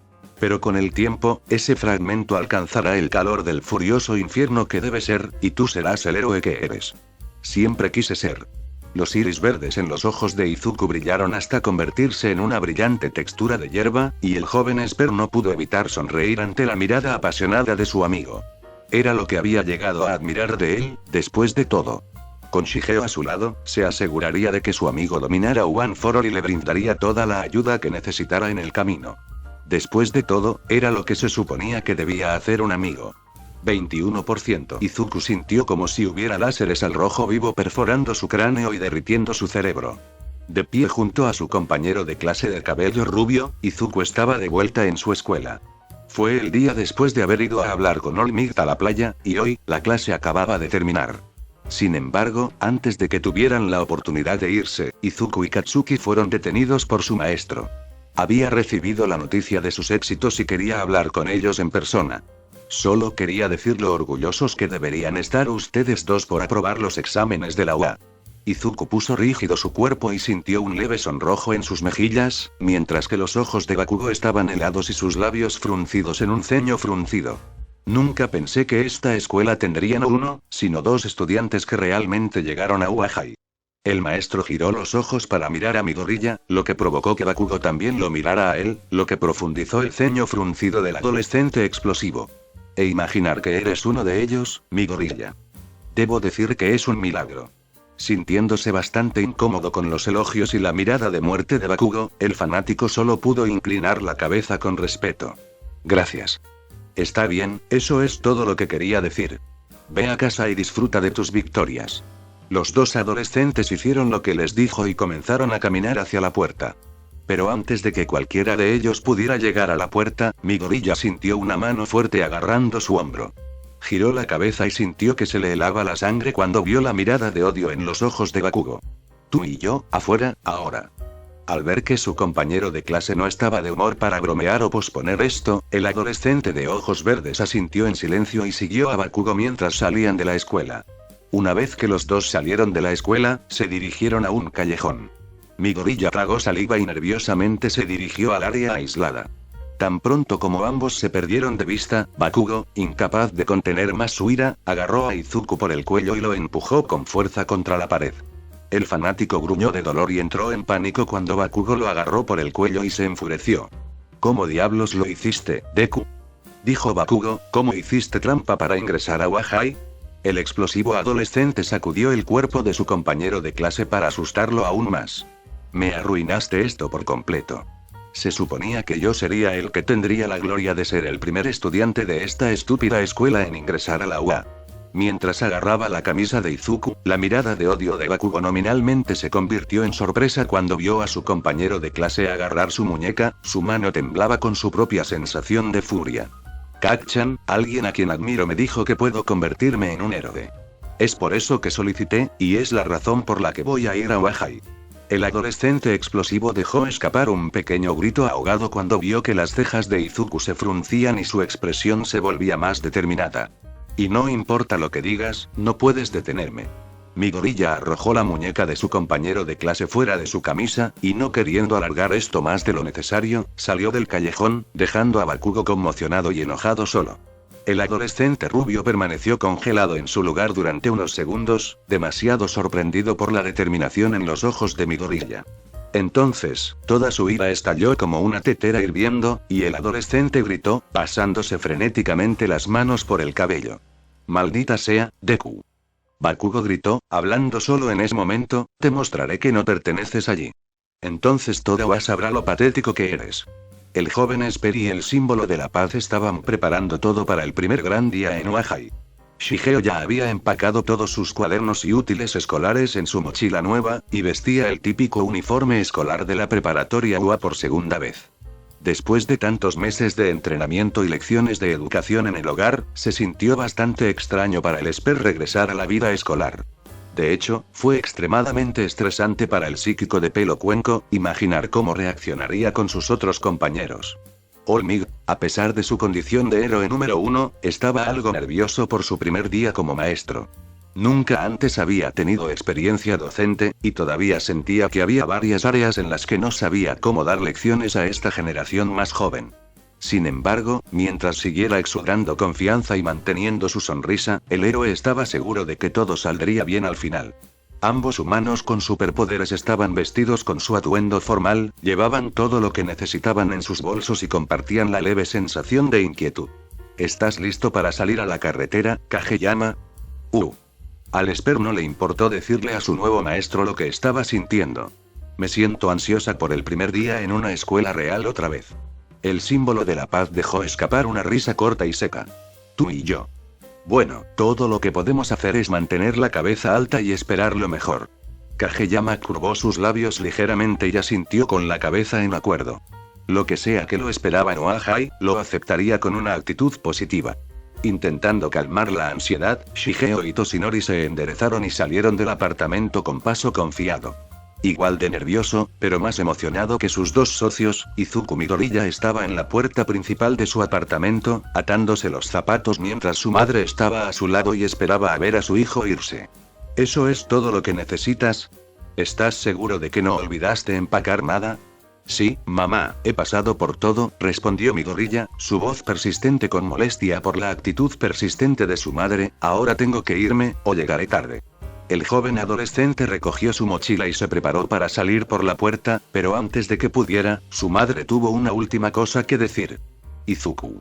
Pero con el tiempo, ese fragmento alcanzará el calor del furioso infierno que debe ser, y tú serás el héroe que eres. Siempre quise ser. Los iris verdes en los ojos de Izuku brillaron hasta convertirse en una brillante textura de hierba, y el joven Esper no pudo evitar sonreír ante la mirada apasionada de su amigo. Era lo que había llegado a admirar de él, después de todo. Con Shigeo a su lado, se aseguraría de que su amigo dominara One for All y le brindaría toda la ayuda que necesitara en el camino. Después de todo, era lo que se suponía que debía hacer un amigo. 21%. Izuku sintió como si hubiera láseres al rojo vivo perforando su cráneo y derritiendo su cerebro. De pie junto a su compañero de clase de cabello rubio, Izuku estaba de vuelta en su escuela. Fue el día después de haber ido a hablar con All Might a la playa, y hoy, la clase acababa de terminar. Sin embargo, antes de que tuvieran la oportunidad de irse, Izuku y Katsuki fueron detenidos por su maestro. Había recibido la noticia de sus éxitos y quería hablar con ellos en persona. Solo quería decir lo orgullosos que deberían estar ustedes dos por aprobar los exámenes de la UA. Izuku puso rígido su cuerpo y sintió un leve sonrojo en sus mejillas, mientras que los ojos de Bakugo estaban helados y sus labios fruncidos en un ceño fruncido. Nunca pensé que esta escuela tendría no uno, sino dos estudiantes que realmente llegaron a UA High. El maestro giró los ojos para mirar a Midoriya, lo que provocó que Bakugo también lo mirara a él, lo que profundizó el ceño fruncido del adolescente explosivo. E imaginar que eres uno de ellos, Midoriya. Debo decir que es un milagro. Sintiéndose bastante incómodo con los elogios y la mirada de muerte de Bakugo, el fanático solo pudo inclinar la cabeza con respeto. Gracias. Está bien, eso es todo lo que quería decir. Ve a casa y disfruta de tus victorias. Los dos adolescentes hicieron lo que les dijo y comenzaron a caminar hacia la puerta. Pero antes de que cualquiera de ellos pudiera llegar a la puerta, Midoriya sintió una mano fuerte agarrando su hombro. Giró la cabeza y sintió que se le helaba la sangre cuando vio la mirada de odio en los ojos de Bakugo. Tú y yo, afuera, ahora. Al ver que su compañero de clase no estaba de humor para bromear o posponer esto, el adolescente de ojos verdes asintió en silencio y siguió a Bakugo mientras salían de la escuela. Una vez que los dos salieron de la escuela, se dirigieron a un callejón. Midoriya tragó saliva y nerviosamente se dirigió al área aislada. Tan pronto como ambos se perdieron de vista, Bakugo, incapaz de contener más su ira, agarró a Izuku por el cuello y lo empujó con fuerza contra la pared. El fanático gruñó de dolor y entró en pánico cuando Bakugo lo agarró por el cuello y se enfureció. ¿Cómo diablos lo hiciste, Deku? Dijo Bakugo, ¿cómo hiciste trampa para ingresar a UA High? El explosivo adolescente sacudió el cuerpo de su compañero de clase para asustarlo aún más. Me arruinaste esto por completo. Se suponía que yo sería el que tendría la gloria de ser el primer estudiante de esta estúpida escuela en ingresar a la UA. Mientras agarraba la camisa de Izuku, la mirada de odio de Bakugo nominalmente se convirtió en sorpresa cuando vio a su compañero de clase agarrar su muñeca, su mano temblaba con su propia sensación de furia. Kacchan, alguien a quien admiro me dijo que puedo convertirme en un héroe. Es por eso que solicité, y es la razón por la que voy a ir a UA High. El adolescente explosivo dejó escapar un pequeño grito ahogado cuando vio que las cejas de Izuku se fruncían y su expresión se volvía más determinada. Y no importa lo que digas, no puedes detenerme. Midoriya arrojó la muñeca de su compañero de clase fuera de su camisa, y no queriendo alargar esto más de lo necesario, salió del callejón, dejando a Bakugo conmocionado y enojado solo. El adolescente rubio permaneció congelado en su lugar durante unos segundos, demasiado sorprendido por la determinación en los ojos de Midoriya. Entonces, toda su ira estalló como una tetera hirviendo, y el adolescente gritó, pasándose frenéticamente las manos por el cabello. ¡Maldita sea, Deku! Bakugo gritó, hablando solo en ese momento, te mostraré que no perteneces allí. Entonces toda UA sabrá lo patético que eres. El joven Esper y el símbolo de la paz estaban preparando todo para el primer gran día en UA High. Shigeo ya había empacado todos sus cuadernos y útiles escolares en su mochila nueva, y vestía el típico uniforme escolar de la preparatoria UA por segunda vez. Después de tantos meses de entrenamiento y lecciones de educación en el hogar, se sintió bastante extraño para el Esper regresar a la vida escolar. De hecho, fue extremadamente estresante para el psíquico de pelo cuenco, imaginar cómo reaccionaría con sus otros compañeros. Olmig, a pesar de su condición de héroe número 1, estaba algo nervioso por su primer día como maestro. Nunca antes había tenido experiencia docente, y todavía sentía que había varias áreas en las que no sabía cómo dar lecciones a esta generación más joven. Sin embargo, mientras siguiera exudando confianza y manteniendo su sonrisa, el héroe estaba seguro de que todo saldría bien al final. Ambos humanos con superpoderes estaban vestidos con su atuendo formal, llevaban todo lo que necesitaban en sus bolsos y compartían la leve sensación de inquietud. ¿Estás listo para salir a la carretera, Kageyama? Al Esper no le importó decirle a su nuevo maestro lo que estaba sintiendo. Me siento ansiosa por el primer día en una escuela real otra vez. El símbolo de la paz dejó escapar una risa corta y seca. Tú y yo. Bueno, todo lo que podemos hacer es mantener la cabeza alta y esperar lo mejor. Kageyama curvó sus labios ligeramente y asintió con la cabeza en acuerdo. Lo que sea que lo esperaba en Oahai, lo aceptaría con una actitud positiva. Intentando calmar la ansiedad, Shigeo y Toshinori se enderezaron y salieron del apartamento con paso confiado. Igual de nervioso, pero más emocionado que sus dos socios, Izuku Midoriya estaba en la puerta principal de su apartamento, atándose los zapatos mientras su madre estaba a su lado y esperaba a ver a su hijo irse. ¿Eso es todo lo que necesitas? ¿Estás seguro de que no olvidaste empacar nada? Sí, mamá, he pasado por todo, respondió Midoriya, su voz persistente con molestia por la actitud persistente de su madre. Ahora tengo que irme, o llegaré tarde. El joven adolescente recogió su mochila y se preparó para salir por la puerta, pero antes de que pudiera, su madre tuvo una última cosa que decir. Izuku.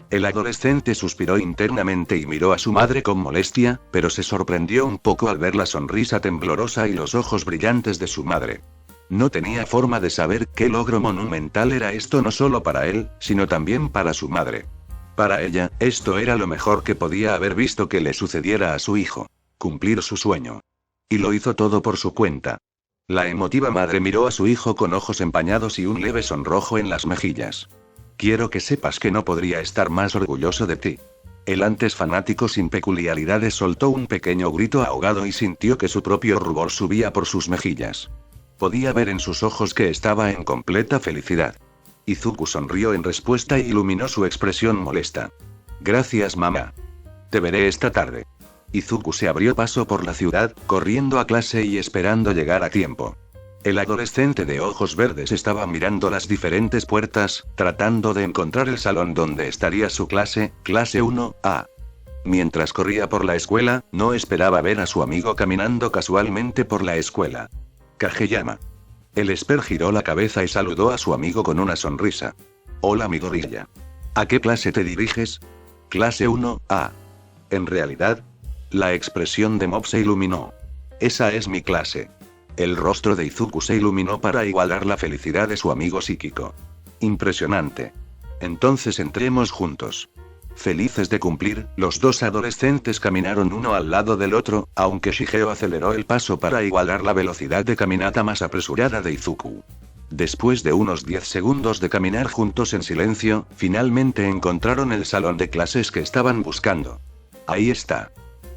El adolescente suspiró internamente y miró a su madre con molestia, pero se sorprendió un poco al ver la sonrisa temblorosa y los ojos brillantes de su madre. No tenía forma de saber qué logro monumental era esto no solo para él, sino también para su madre. Para ella, esto era lo mejor que podía haber visto que le sucediera a su hijo. Cumplir su sueño. Y lo hizo todo por su cuenta. La emotiva madre miró a su hijo con ojos empañados y un leve sonrojo en las mejillas. Quiero que sepas que no podría estar más orgulloso de ti. El antes fanático sin peculiaridades soltó un pequeño grito ahogado y sintió que su propio rubor subía por sus mejillas. Podía ver en sus ojos que estaba en completa felicidad. Izuku sonrió en respuesta y iluminó su expresión molesta. Gracias, mamá. Te veré esta tarde. Izuku se abrió paso por la ciudad, corriendo a clase y esperando llegar a tiempo. El adolescente de ojos verdes estaba mirando las diferentes puertas, tratando de encontrar el salón donde estaría su clase 1A. Mientras corría por la escuela, no esperaba ver a su amigo caminando casualmente por la escuela. Kageyama. El Esper giró la cabeza y saludó a su amigo con una sonrisa. Hola, Midoriya. ¿A qué clase te diriges? Clase 1A. En realidad, la expresión de Mob se iluminó. Esa es mi clase. El rostro de Izuku se iluminó para igualar la felicidad de su amigo psíquico. Impresionante. Entonces entremos juntos. Felices de cumplir, los dos adolescentes caminaron uno al lado del otro, aunque Shigeo aceleró el paso para igualar la velocidad de caminata más apresurada de Izuku. Después de unos 10 segundos de caminar juntos en silencio, finalmente encontraron el salón de clases que estaban buscando. Ahí está.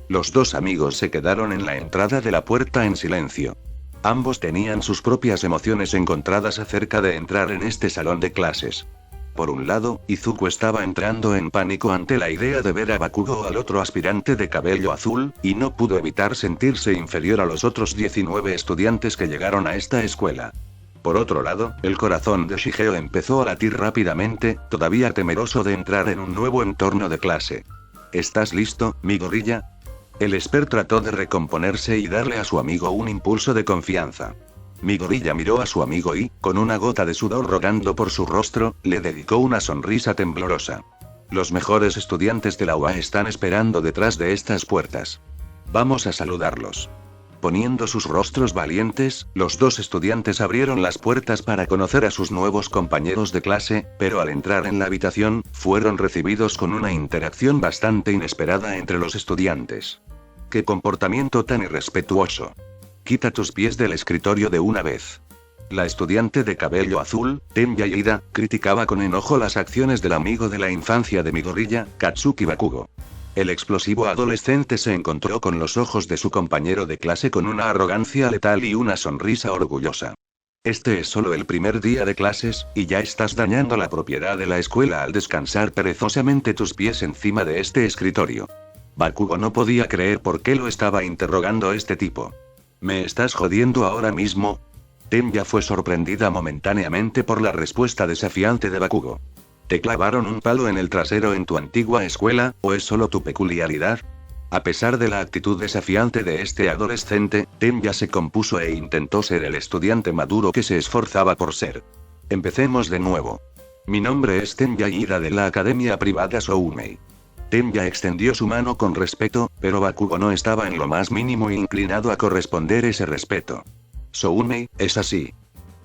Los dos amigos se quedaron en la entrada de la puerta en silencio. Ambos tenían sus propias emociones encontradas acerca de entrar en este salón de clases. Por un lado, Izuku estaba entrando en pánico ante la idea de ver a Bakugo al otro aspirante de cabello azul, y no pudo evitar sentirse inferior a los otros 19 estudiantes que llegaron a esta escuela. Por otro lado, el corazón de Shigeo empezó a latir rápidamente, todavía temeroso de entrar en un nuevo entorno de clase. ¿Estás listo, Midoriya? El Esper trató de recomponerse y darle a su amigo un impulso de confianza. Midoriya miró a su amigo y, con una gota de sudor rodando por su rostro, le dedicó una sonrisa temblorosa. Los mejores estudiantes de la UA están esperando detrás de estas puertas. Vamos a saludarlos. Poniendo sus rostros valientes, los dos estudiantes abrieron las puertas para conocer a sus nuevos compañeros de clase, pero al entrar en la habitación, fueron recibidos con una interacción bastante inesperada entre los estudiantes. ¡Qué comportamiento tan irrespetuoso! Quita tus pies del escritorio de una vez. La estudiante de cabello azul, Tenya Ida, criticaba con enojo las acciones del amigo de la infancia de Midoriya, Katsuki Bakugo. El explosivo adolescente se encontró con los ojos de su compañero de clase con una arrogancia letal y una sonrisa orgullosa. Este es solo el primer día de clases, y ya estás dañando la propiedad de la escuela al descansar perezosamente tus pies encima de este escritorio. Bakugo no podía creer por qué lo estaba interrogando este tipo. ¿Me estás jodiendo ahora mismo? Tenya fue sorprendida momentáneamente por la respuesta desafiante de Bakugo. ¿Te clavaron un palo en el trasero en tu antigua escuela, o es solo tu peculiaridad? A pesar de la actitud desafiante de este adolescente, Tenya se compuso e intentó ser el estudiante maduro que se esforzaba por ser. Empecemos de nuevo. Mi nombre es Tenya Ida de la Academia Privada Soumei. Tenya extendió su mano con respeto, pero Bakugo no estaba en lo más mínimo inclinado a corresponder ese respeto. Soumei, es así.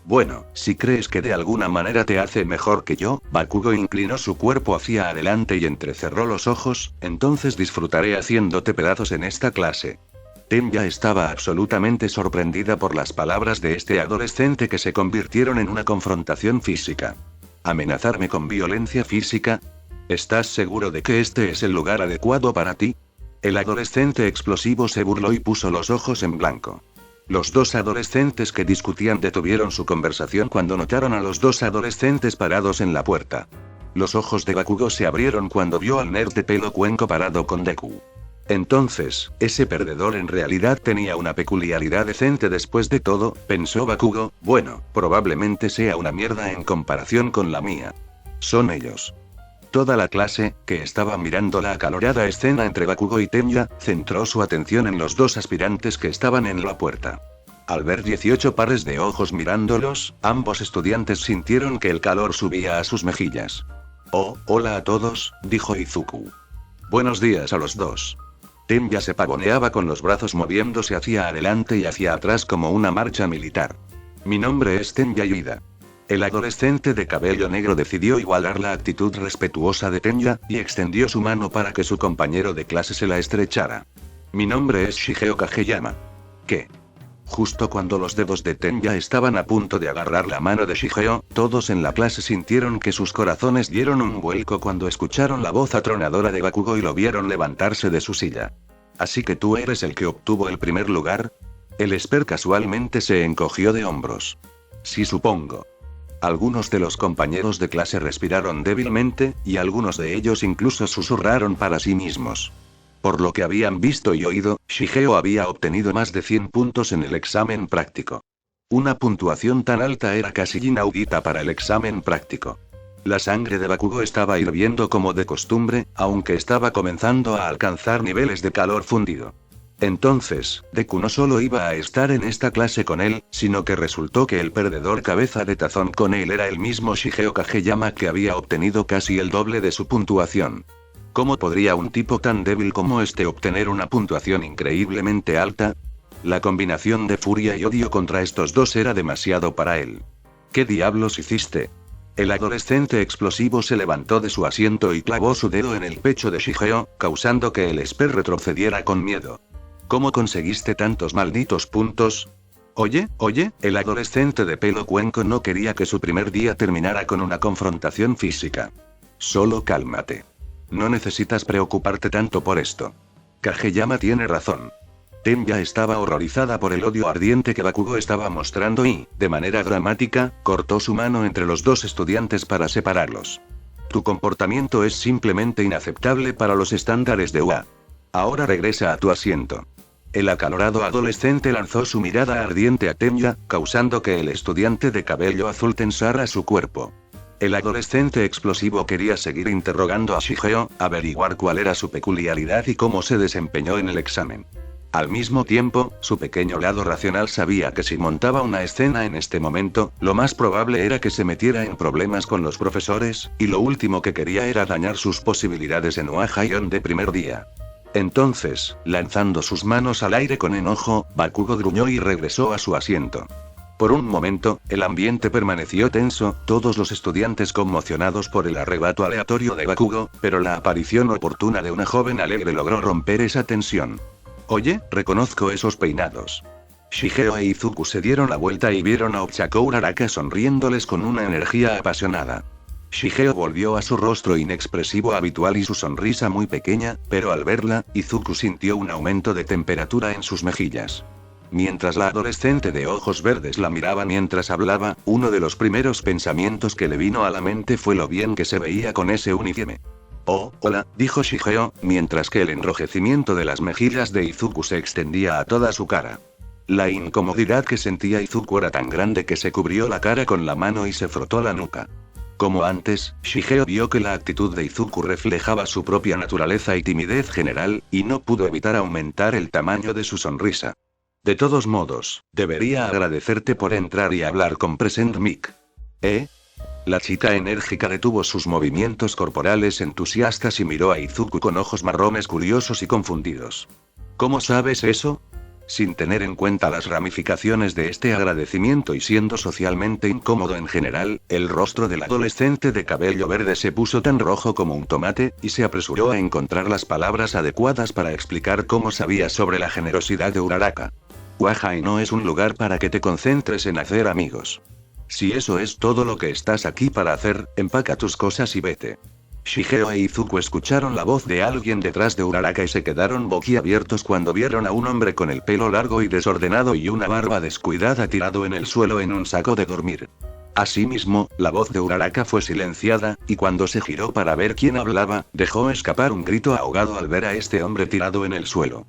Bueno, si crees que de alguna manera te hace mejor que yo, Bakugo inclinó su cuerpo hacia adelante y entrecerró los ojos, entonces disfrutaré haciéndote pedazos en esta clase. Tenya estaba absolutamente sorprendida por las palabras de este adolescente que se convirtieron en una confrontación física. ¿Amenazarme con violencia física? ¿Estás seguro de que este es el lugar adecuado para ti? El adolescente explosivo se burló y puso los ojos en blanco. Los dos adolescentes que discutían detuvieron su conversación cuando notaron a los dos adolescentes parados en la puerta. Los ojos de Bakugo se abrieron cuando vio al nerd de pelo cuenco parado con Deku. Entonces, ese perdedor en realidad tenía una peculiaridad decente después de todo, pensó Bakugo, bueno, probablemente sea una mierda en comparación con la mía. Son ellos. Toda la clase, que estaba mirando la acalorada escena entre Bakugo y Tenya, centró su atención en los dos aspirantes que estaban en la puerta. Al ver 18 pares de ojos mirándolos, ambos estudiantes sintieron que el calor subía a sus mejillas. Oh, hola a todos, dijo Izuku. Buenos días a los dos. Tenya se pavoneaba con los brazos moviéndose hacia adelante y hacia atrás como una marcha militar. Mi nombre es Tenya Ida. El adolescente de cabello negro decidió igualar la actitud respetuosa de Tenya, y extendió su mano para que su compañero de clase se la estrechara. Mi nombre es Shigeo Kageyama. ¿Qué? Justo cuando los dedos de Tenya estaban a punto de agarrar la mano de Shigeo, todos en la clase sintieron que sus corazones dieron un vuelco cuando escucharon la voz atronadora de Bakugo y lo vieron levantarse de su silla. ¿Así que tú eres el que obtuvo el primer lugar? El Esper casualmente se encogió de hombros. Sí, supongo. Algunos de los compañeros de clase respiraron débilmente, y algunos de ellos incluso susurraron para sí mismos. Por lo que habían visto y oído, Shigeo había obtenido más de 100 puntos en el examen práctico. Una puntuación tan alta era casi inaudita para el examen práctico. La sangre de Bakugo estaba hirviendo como de costumbre, aunque estaba comenzando a alcanzar niveles de calor fundido. Entonces, Deku no solo iba a estar en esta clase con él, sino que resultó que el perdedor cabeza de tazón con él era el mismo Shigeo Kageyama que había obtenido casi el doble de su puntuación. ¿Cómo podría un tipo tan débil como este obtener una puntuación increíblemente alta? La combinación de furia y odio contra estos dos era demasiado para él. ¿Qué diablos hiciste? El adolescente explosivo se levantó de su asiento y clavó su dedo en el pecho de Shigeo, causando que el Esper retrocediera con miedo. ¿Cómo conseguiste tantos malditos puntos? Oye, el adolescente de pelo cuenco no quería que su primer día terminara con una confrontación física. Solo cálmate. No necesitas preocuparte tanto por esto. Kageyama tiene razón. Tenya estaba horrorizada por el odio ardiente que Bakugo estaba mostrando y, de manera dramática, cortó su mano entre los dos estudiantes para separarlos. Tu comportamiento es simplemente inaceptable para los estándares de UA. Ahora regresa a tu asiento. El acalorado adolescente lanzó su mirada ardiente a Tenya, causando que el estudiante de cabello azul tensara su cuerpo. El adolescente explosivo quería seguir interrogando a Shigeo, averiguar cuál era su peculiaridad y cómo se desempeñó en el examen. Al mismo tiempo, su pequeño lado racional sabía que si montaba una escena en este momento, lo más probable era que se metiera en problemas con los profesores, y lo último que quería era dañar sus posibilidades en Oa Heion de primer día. Entonces, lanzando sus manos al aire con enojo, Bakugo gruñó y regresó a su asiento. Por un momento, el ambiente permaneció tenso, todos los estudiantes conmocionados por el arrebato aleatorio de Bakugo, pero la aparición oportuna de una joven alegre logró romper esa tensión. Oye, reconozco esos peinados. Shigeo e Izuku se dieron la vuelta y vieron a Ochako Uraraka sonriéndoles con una energía apasionada. Shigeo volvió a su rostro inexpresivo habitual y su sonrisa muy pequeña, pero al verla, Izuku sintió un aumento de temperatura en sus mejillas. Mientras la adolescente de ojos verdes la miraba mientras hablaba, uno de los primeros pensamientos que le vino a la mente fue lo bien que se veía con ese uniforme. Oh, hola, dijo Shigeo, mientras que el enrojecimiento de las mejillas de Izuku se extendía a toda su cara. La incomodidad que sentía Izuku era tan grande que se cubrió la cara con la mano y se frotó la nuca. Como antes, Shigeo vio que la actitud de Izuku reflejaba su propia naturaleza y timidez general, y no pudo evitar aumentar el tamaño de su sonrisa. De todos modos, debería agradecerte por entrar y hablar con Present Mic. ¿Eh? La chica enérgica detuvo sus movimientos corporales entusiastas y miró a Izuku con ojos marrones curiosos y confundidos. ¿Cómo sabes eso? Sin tener en cuenta las ramificaciones de este agradecimiento y siendo socialmente incómodo en general, el rostro del adolescente de cabello verde se puso tan rojo como un tomate, y se apresuró a encontrar las palabras adecuadas para explicar cómo sabía sobre la generosidad de Uraraka. Wahai no es un lugar para que te concentres en hacer amigos. Si eso es todo lo que estás aquí para hacer, empaca tus cosas y vete. Shigeo e Izuku escucharon la voz de alguien detrás de Uraraka y se quedaron boquiabiertos cuando vieron a un hombre con el pelo largo y desordenado y una barba descuidada tirado en el suelo en un saco de dormir. Asimismo, la voz de Uraraka fue silenciada, y cuando se giró para ver quién hablaba, dejó escapar un grito ahogado al ver a este hombre tirado en el suelo.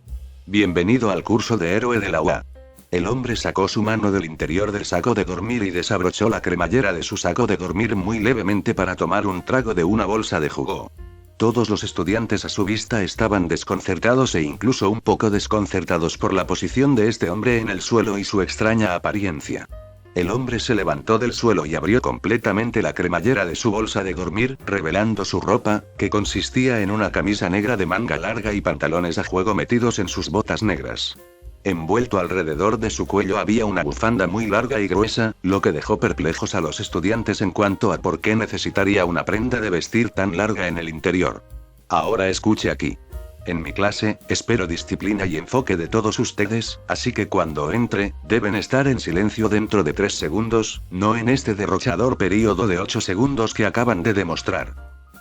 Bienvenido al curso de héroe de la UA. El hombre sacó su mano del interior del saco de dormir y desabrochó la cremallera de su saco de dormir muy levemente para tomar un trago de una bolsa de jugo. Todos los estudiantes a su vista estaban desconcertados e incluso un poco desconcertados por la posición de este hombre en el suelo y su extraña apariencia. El hombre se levantó del suelo y abrió completamente la cremallera de su bolsa de dormir, revelando su ropa, que consistía en una camisa negra de manga larga y pantalones a juego metidos en sus botas negras. Envuelto alrededor de su cuello había una bufanda muy larga y gruesa, lo que dejó perplejos a los estudiantes en cuanto a por qué necesitaría una prenda de vestir tan larga en el interior. Ahora escuche aquí. En mi clase, espero disciplina y enfoque de todos ustedes, así que cuando entre, deben estar en silencio dentro de 3 segundos, no en este derrochador período de 8 segundos que acaban de demostrar.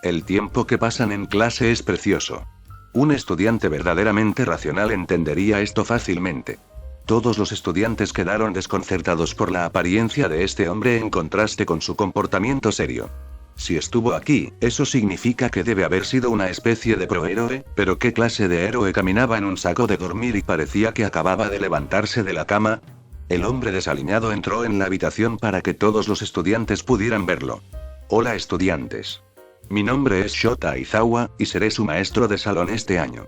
El tiempo que pasan en clase es precioso. Un estudiante verdaderamente racional entendería esto fácilmente. Todos los estudiantes quedaron desconcertados por la apariencia de este hombre en contraste con su comportamiento serio. Si estuvo aquí, eso significa que debe haber sido una especie de prohéroe, pero ¿qué clase de héroe caminaba en un saco de dormir y parecía que acababa de levantarse de la cama? El hombre desaliñado entró en la habitación para que todos los estudiantes pudieran verlo. Hola estudiantes. Mi nombre es Shota Aizawa, y seré su maestro de salón este año.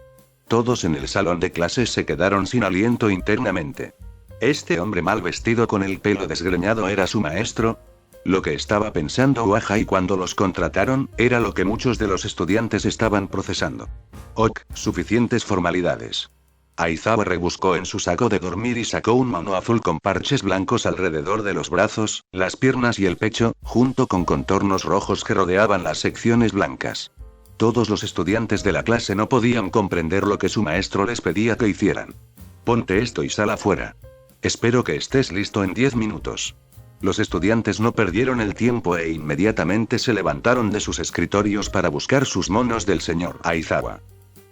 Todos en el salón de clases se quedaron sin aliento internamente. ¿Este hombre mal vestido con el pelo desgreñado era su maestro? Lo que estaba pensando Wahai cuando los contrataron, era lo que muchos de los estudiantes estaban procesando. Ok, suficientes formalidades. Aizawa rebuscó en su saco de dormir y sacó un mono azul con parches blancos alrededor de los brazos, las piernas y el pecho, junto con contornos rojos que rodeaban las secciones blancas. Todos los estudiantes de la clase no podían comprender lo que su maestro les pedía que hicieran. Ponte esto y sal afuera. Espero que estés listo en 10 minutos. Los estudiantes no perdieron el tiempo e inmediatamente se levantaron de sus escritorios para buscar sus monos del señor Aizawa.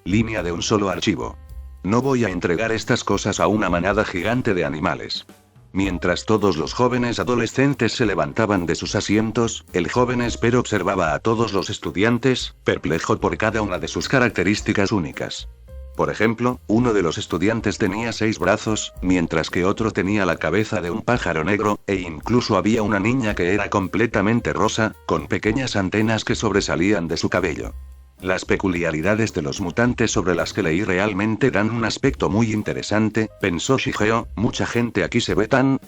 Línea de un solo archivo. No voy a entregar estas cosas a una manada gigante de animales. Mientras todos los jóvenes adolescentes se levantaban de sus asientos, el joven espero observaba a todos los estudiantes, perplejo por cada una de sus características únicas. Por ejemplo, uno de los estudiantes tenía 6 brazos, mientras que otro tenía la cabeza de un pájaro negro, e incluso había una niña que era completamente rosa, con pequeñas antenas que sobresalían de su cabello. Las peculiaridades de los mutantes sobre las que leí realmente dan un aspecto muy interesante, pensó Shigeo, mucha gente aquí se ve tan.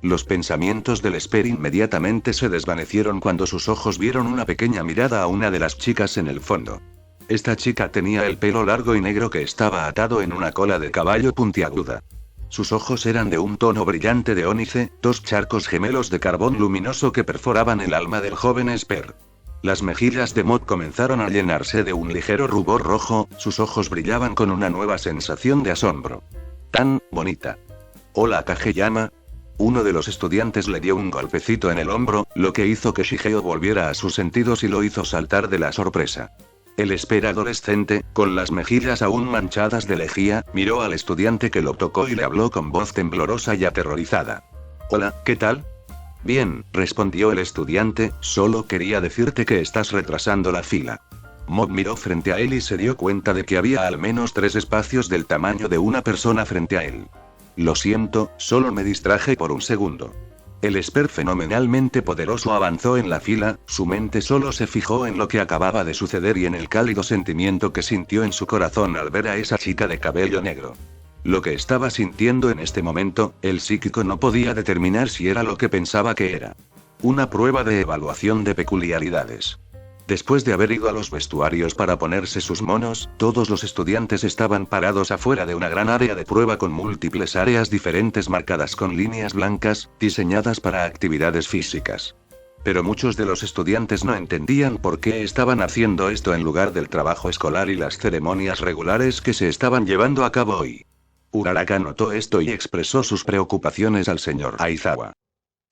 Los pensamientos del Esper inmediatamente se desvanecieron cuando sus ojos vieron una pequeña mirada a una de las chicas en el fondo. Esta chica tenía el pelo largo y negro que estaba atado en una cola de caballo puntiaguda. Sus ojos eran de un tono brillante de ónice, dos charcos gemelos de carbón luminoso que perforaban el alma del joven Esper. Las mejillas de Mop comenzaron a llenarse de un ligero rubor rojo, sus ojos brillaban con una nueva sensación de asombro. ¡Tan bonita! Hola Kageyama. Uno de los estudiantes le dio un golpecito en el hombro, lo que hizo que Shigeo volviera a sus sentidos y lo hizo saltar de la sorpresa. El Esper adolescente, con las mejillas aún manchadas de lejía, miró al estudiante que lo tocó y le habló con voz temblorosa y aterrorizada. Hola, ¿qué tal? Bien, respondió el estudiante, solo quería decirte que estás retrasando la fila. Mop miró frente a él y se dio cuenta de que había al menos 3 espacios del tamaño de una persona frente a él. Lo siento, solo me distraje por un segundo. El Esper fenomenalmente poderoso avanzó en la fila, su mente solo se fijó en lo que acababa de suceder y en el cálido sentimiento que sintió en su corazón al ver a esa chica de cabello negro. Lo que estaba sintiendo en este momento, el psíquico no podía determinar si era lo que pensaba que era. Una prueba de evaluación de peculiaridades. Después de haber ido a los vestuarios para ponerse sus monos, todos los estudiantes estaban parados afuera de una gran área de prueba con múltiples áreas diferentes marcadas con líneas blancas, diseñadas para actividades físicas. Pero muchos de los estudiantes no entendían por qué estaban haciendo esto en lugar del trabajo escolar y las ceremonias regulares que se estaban llevando a cabo hoy. Uraraka notó esto y expresó sus preocupaciones al señor Aizawa.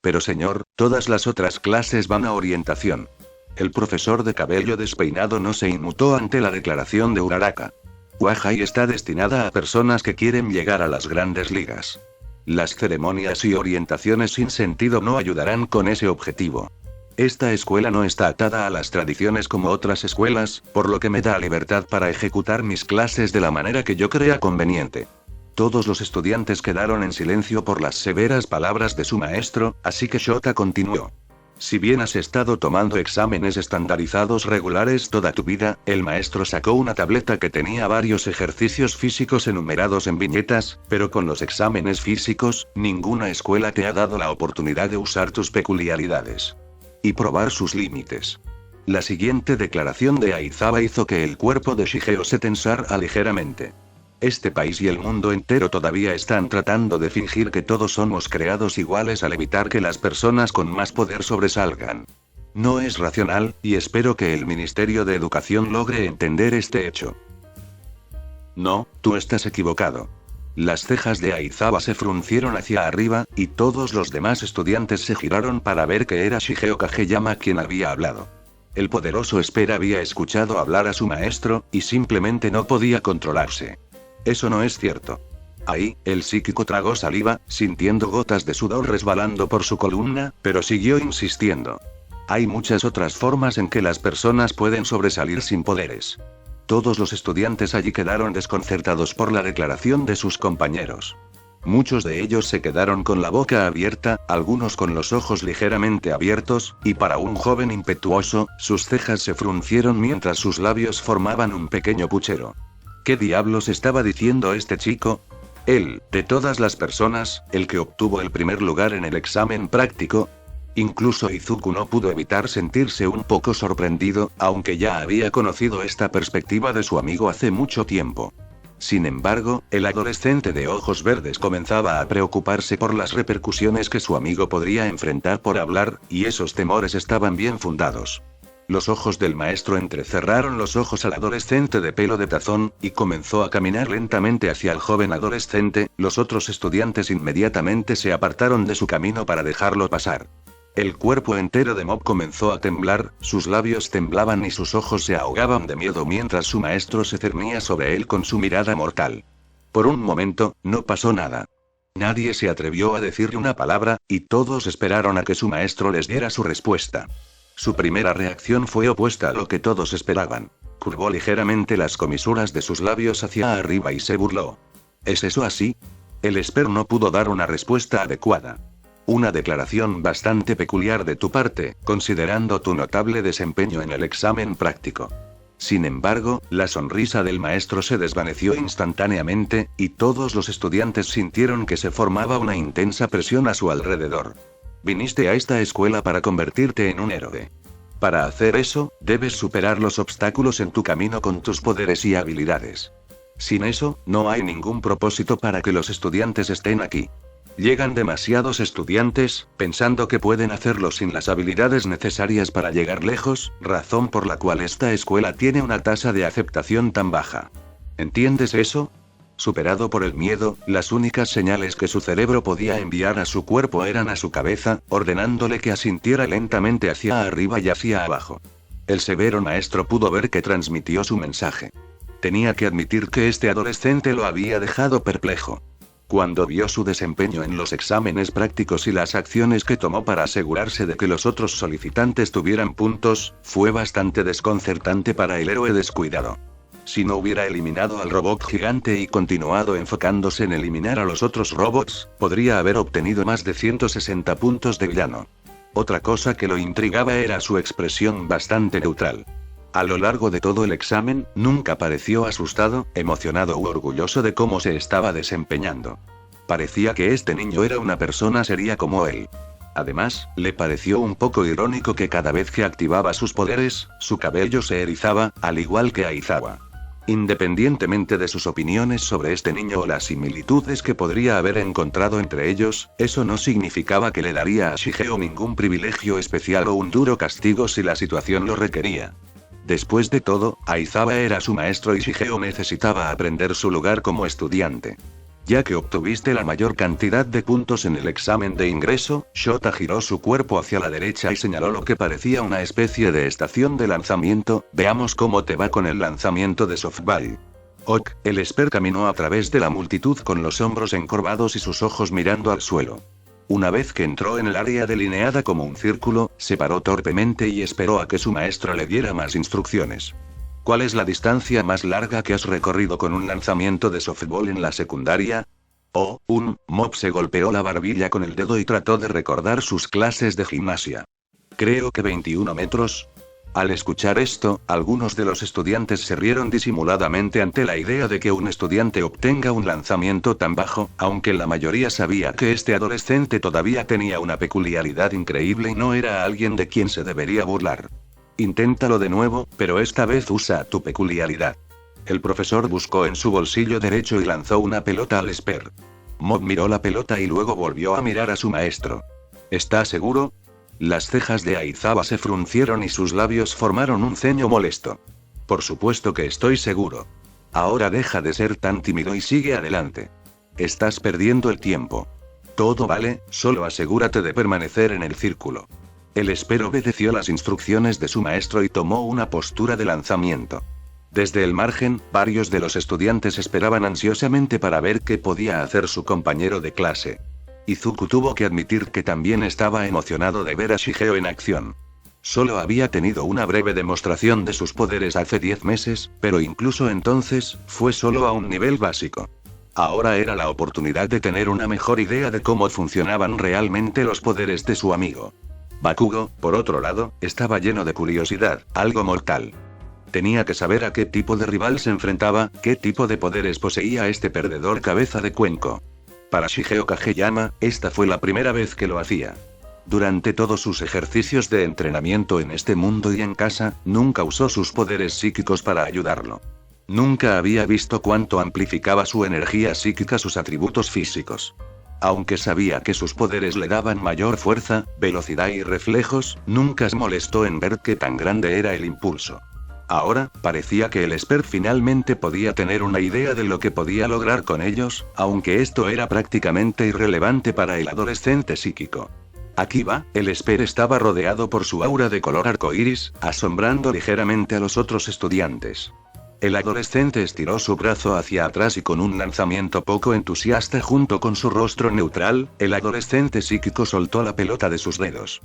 Pero señor, todas las otras clases van a orientación. El profesor de cabello despeinado no se inmutó ante la declaración de Uraraka. Wahai está destinada a personas que quieren llegar a las grandes ligas. Las ceremonias y orientaciones sin sentido no ayudarán con ese objetivo. Esta escuela no está atada a las tradiciones como otras escuelas, por lo que me da libertad para ejecutar mis clases de la manera que yo crea conveniente. Todos los estudiantes quedaron en silencio por las severas palabras de su maestro, así que Shota continuó. Si bien has estado tomando exámenes estandarizados regulares toda tu vida, el maestro sacó una tableta que tenía varios ejercicios físicos enumerados en viñetas, pero con los exámenes físicos, ninguna escuela te ha dado la oportunidad de usar tus peculiaridades. Y probar sus límites. La siguiente declaración de Aizawa hizo que el cuerpo de Shigeo se tensara ligeramente. Este país y el mundo entero todavía están tratando de fingir que todos somos creados iguales al evitar que las personas con más poder sobresalgan. No es racional, y espero que el Ministerio de Educación logre entender este hecho. No, tú estás equivocado. Las cejas de Aizawa se fruncieron hacia arriba, y todos los demás estudiantes se giraron para ver que era Shigeo Kageyama quien había hablado. El poderoso Esper había escuchado hablar a su maestro, y simplemente no podía controlarse. Eso no es cierto. Ahí, el psíquico tragó saliva, sintiendo gotas de sudor resbalando por su columna, pero siguió insistiendo. Hay muchas otras formas en que las personas pueden sobresalir sin poderes. Todos los estudiantes allí quedaron desconcertados por la declaración de sus compañeros. Muchos de ellos se quedaron con la boca abierta, algunos con los ojos ligeramente abiertos, y para un joven impetuoso, sus cejas se fruncieron mientras sus labios formaban un pequeño puchero. ¿Qué diablos estaba diciendo este chico? Él, de todas las personas, el que obtuvo el primer lugar en el examen práctico. Incluso Izuku no pudo evitar sentirse un poco sorprendido, aunque ya había conocido esta perspectiva de su amigo hace mucho tiempo. Sin embargo, el adolescente de ojos verdes comenzaba a preocuparse por las repercusiones que su amigo podría enfrentar por hablar, y esos temores estaban bien fundados. Los ojos del maestro entrecerraron los ojos al adolescente de pelo de tazón, y comenzó a caminar lentamente hacia el joven adolescente. Los otros estudiantes inmediatamente se apartaron de su camino para dejarlo pasar. El cuerpo entero de Mop comenzó a temblar, sus labios temblaban y sus ojos se ahogaban de miedo mientras su maestro se cernía sobre él con su mirada mortal. Por un momento, no pasó nada. Nadie se atrevió a decirle una palabra, y todos esperaron a que su maestro les diera su respuesta. Su primera reacción fue opuesta a lo que todos esperaban. Curvó ligeramente las comisuras de sus labios hacia arriba y se burló. ¿Es eso así? El Esper no pudo dar una respuesta adecuada. Una declaración bastante peculiar de tu parte, considerando tu notable desempeño en el examen práctico. Sin embargo, la sonrisa del maestro se desvaneció instantáneamente, y todos los estudiantes sintieron que se formaba una intensa presión a su alrededor. Viniste a esta escuela para convertirte en un héroe. Para hacer eso, debes superar los obstáculos en tu camino con tus poderes y habilidades. Sin eso, no hay ningún propósito para que los estudiantes estén aquí. Llegan demasiados estudiantes, pensando que pueden hacerlo sin las habilidades necesarias para llegar lejos, razón por la cual esta escuela tiene una tasa de aceptación tan baja. ¿Entiendes eso? Superado por el miedo, las únicas señales que su cerebro podía enviar a su cuerpo eran a su cabeza, ordenándole que asintiera lentamente hacia arriba y hacia abajo. El severo maestro pudo ver que transmitió su mensaje. Tenía que admitir que este adolescente lo había dejado perplejo. Cuando vio su desempeño en los exámenes prácticos y las acciones que tomó para asegurarse de que los otros solicitantes tuvieran puntos, fue bastante desconcertante para el héroe descuidado. Si no hubiera eliminado al robot gigante y continuado enfocándose en eliminar a los otros robots, podría haber obtenido más de 160 puntos de villano. Otra cosa que lo intrigaba era su expresión bastante neutral. A lo largo de todo el examen, nunca pareció asustado, emocionado u orgulloso de cómo se estaba desempeñando. Parecía que este niño era una persona seria como él. Además, le pareció un poco irónico que cada vez que activaba sus poderes, su cabello se erizaba, al igual que Aizawa. Independientemente de sus opiniones sobre este niño o las similitudes que podría haber encontrado entre ellos, eso no significaba que le daría a Shigeo ningún privilegio especial o un duro castigo si la situación lo requería. Después de todo, Aizawa era su maestro y Shigeo necesitaba aprender su lugar como estudiante. Ya que obtuviste la mayor cantidad de puntos en el examen de ingreso, Shota giró su cuerpo hacia la derecha y señaló lo que parecía una especie de estación de lanzamiento. Veamos cómo te va con el lanzamiento de softball. Ok, el Esper caminó a través de la multitud con los hombros encorvados y sus ojos mirando al suelo. Una vez que entró en el área delineada como un círculo, se paró torpemente y esperó a que su maestro le diera más instrucciones. ¿Cuál es la distancia más larga que has recorrido con un lanzamiento de softball en la secundaria? Oh, Mob se golpeó la barbilla con el dedo y trató de recordar sus clases de gimnasia. Creo que 21 metros. Al escuchar esto, algunos de los estudiantes se rieron disimuladamente ante la idea de que un estudiante obtenga un lanzamiento tan bajo, aunque la mayoría sabía que este adolescente todavía tenía una peculiaridad increíble y no era alguien de quien se debería burlar. Inténtalo de nuevo, pero esta vez usa tu peculiaridad. El profesor buscó en su bolsillo derecho y lanzó una pelota al Esper. Mob miró la pelota y luego volvió a mirar a su maestro. ¿Está seguro? Las cejas de Aizawa se fruncieron y sus labios formaron un ceño molesto. Por supuesto que estoy seguro. Ahora deja de ser tan tímido y sigue adelante. Estás perdiendo el tiempo. Todo vale, solo asegúrate de permanecer en el círculo. El Esper obedeció las instrucciones de su maestro y tomó una postura de lanzamiento. Desde el margen, varios de los estudiantes esperaban ansiosamente para ver qué podía hacer su compañero de clase. Izuku tuvo que admitir que también estaba emocionado de ver a Shigeo en acción. Solo había tenido una breve demostración de sus poderes hace 10 meses, pero incluso entonces, fue solo a un nivel básico. Ahora era la oportunidad de tener una mejor idea de cómo funcionaban realmente los poderes de su amigo. Bakugo, por otro lado, estaba lleno de curiosidad, algo mortal. Tenía que saber a qué tipo de rival se enfrentaba, qué tipo de poderes poseía este perdedor cabeza de cuenco. Para Shigeo Kageyama, esta fue la primera vez que lo hacía. Durante todos sus ejercicios de entrenamiento en este mundo y en casa, nunca usó sus poderes psíquicos para ayudarlo. Nunca había visto cuánto amplificaba su energía psíquica sus atributos físicos. Aunque sabía que sus poderes le daban mayor fuerza, velocidad y reflejos, nunca se molestó en ver qué tan grande era el impulso. Ahora, parecía que el Esper finalmente podía tener una idea de lo que podía lograr con ellos, aunque esto era prácticamente irrelevante para el adolescente psíquico. Aquí va, el Esper estaba rodeado por su aura de color arcoíris, asombrando ligeramente a los otros estudiantes. El adolescente estiró su brazo hacia atrás y con un lanzamiento poco entusiasta junto con su rostro neutral, el adolescente psíquico soltó la pelota de sus dedos.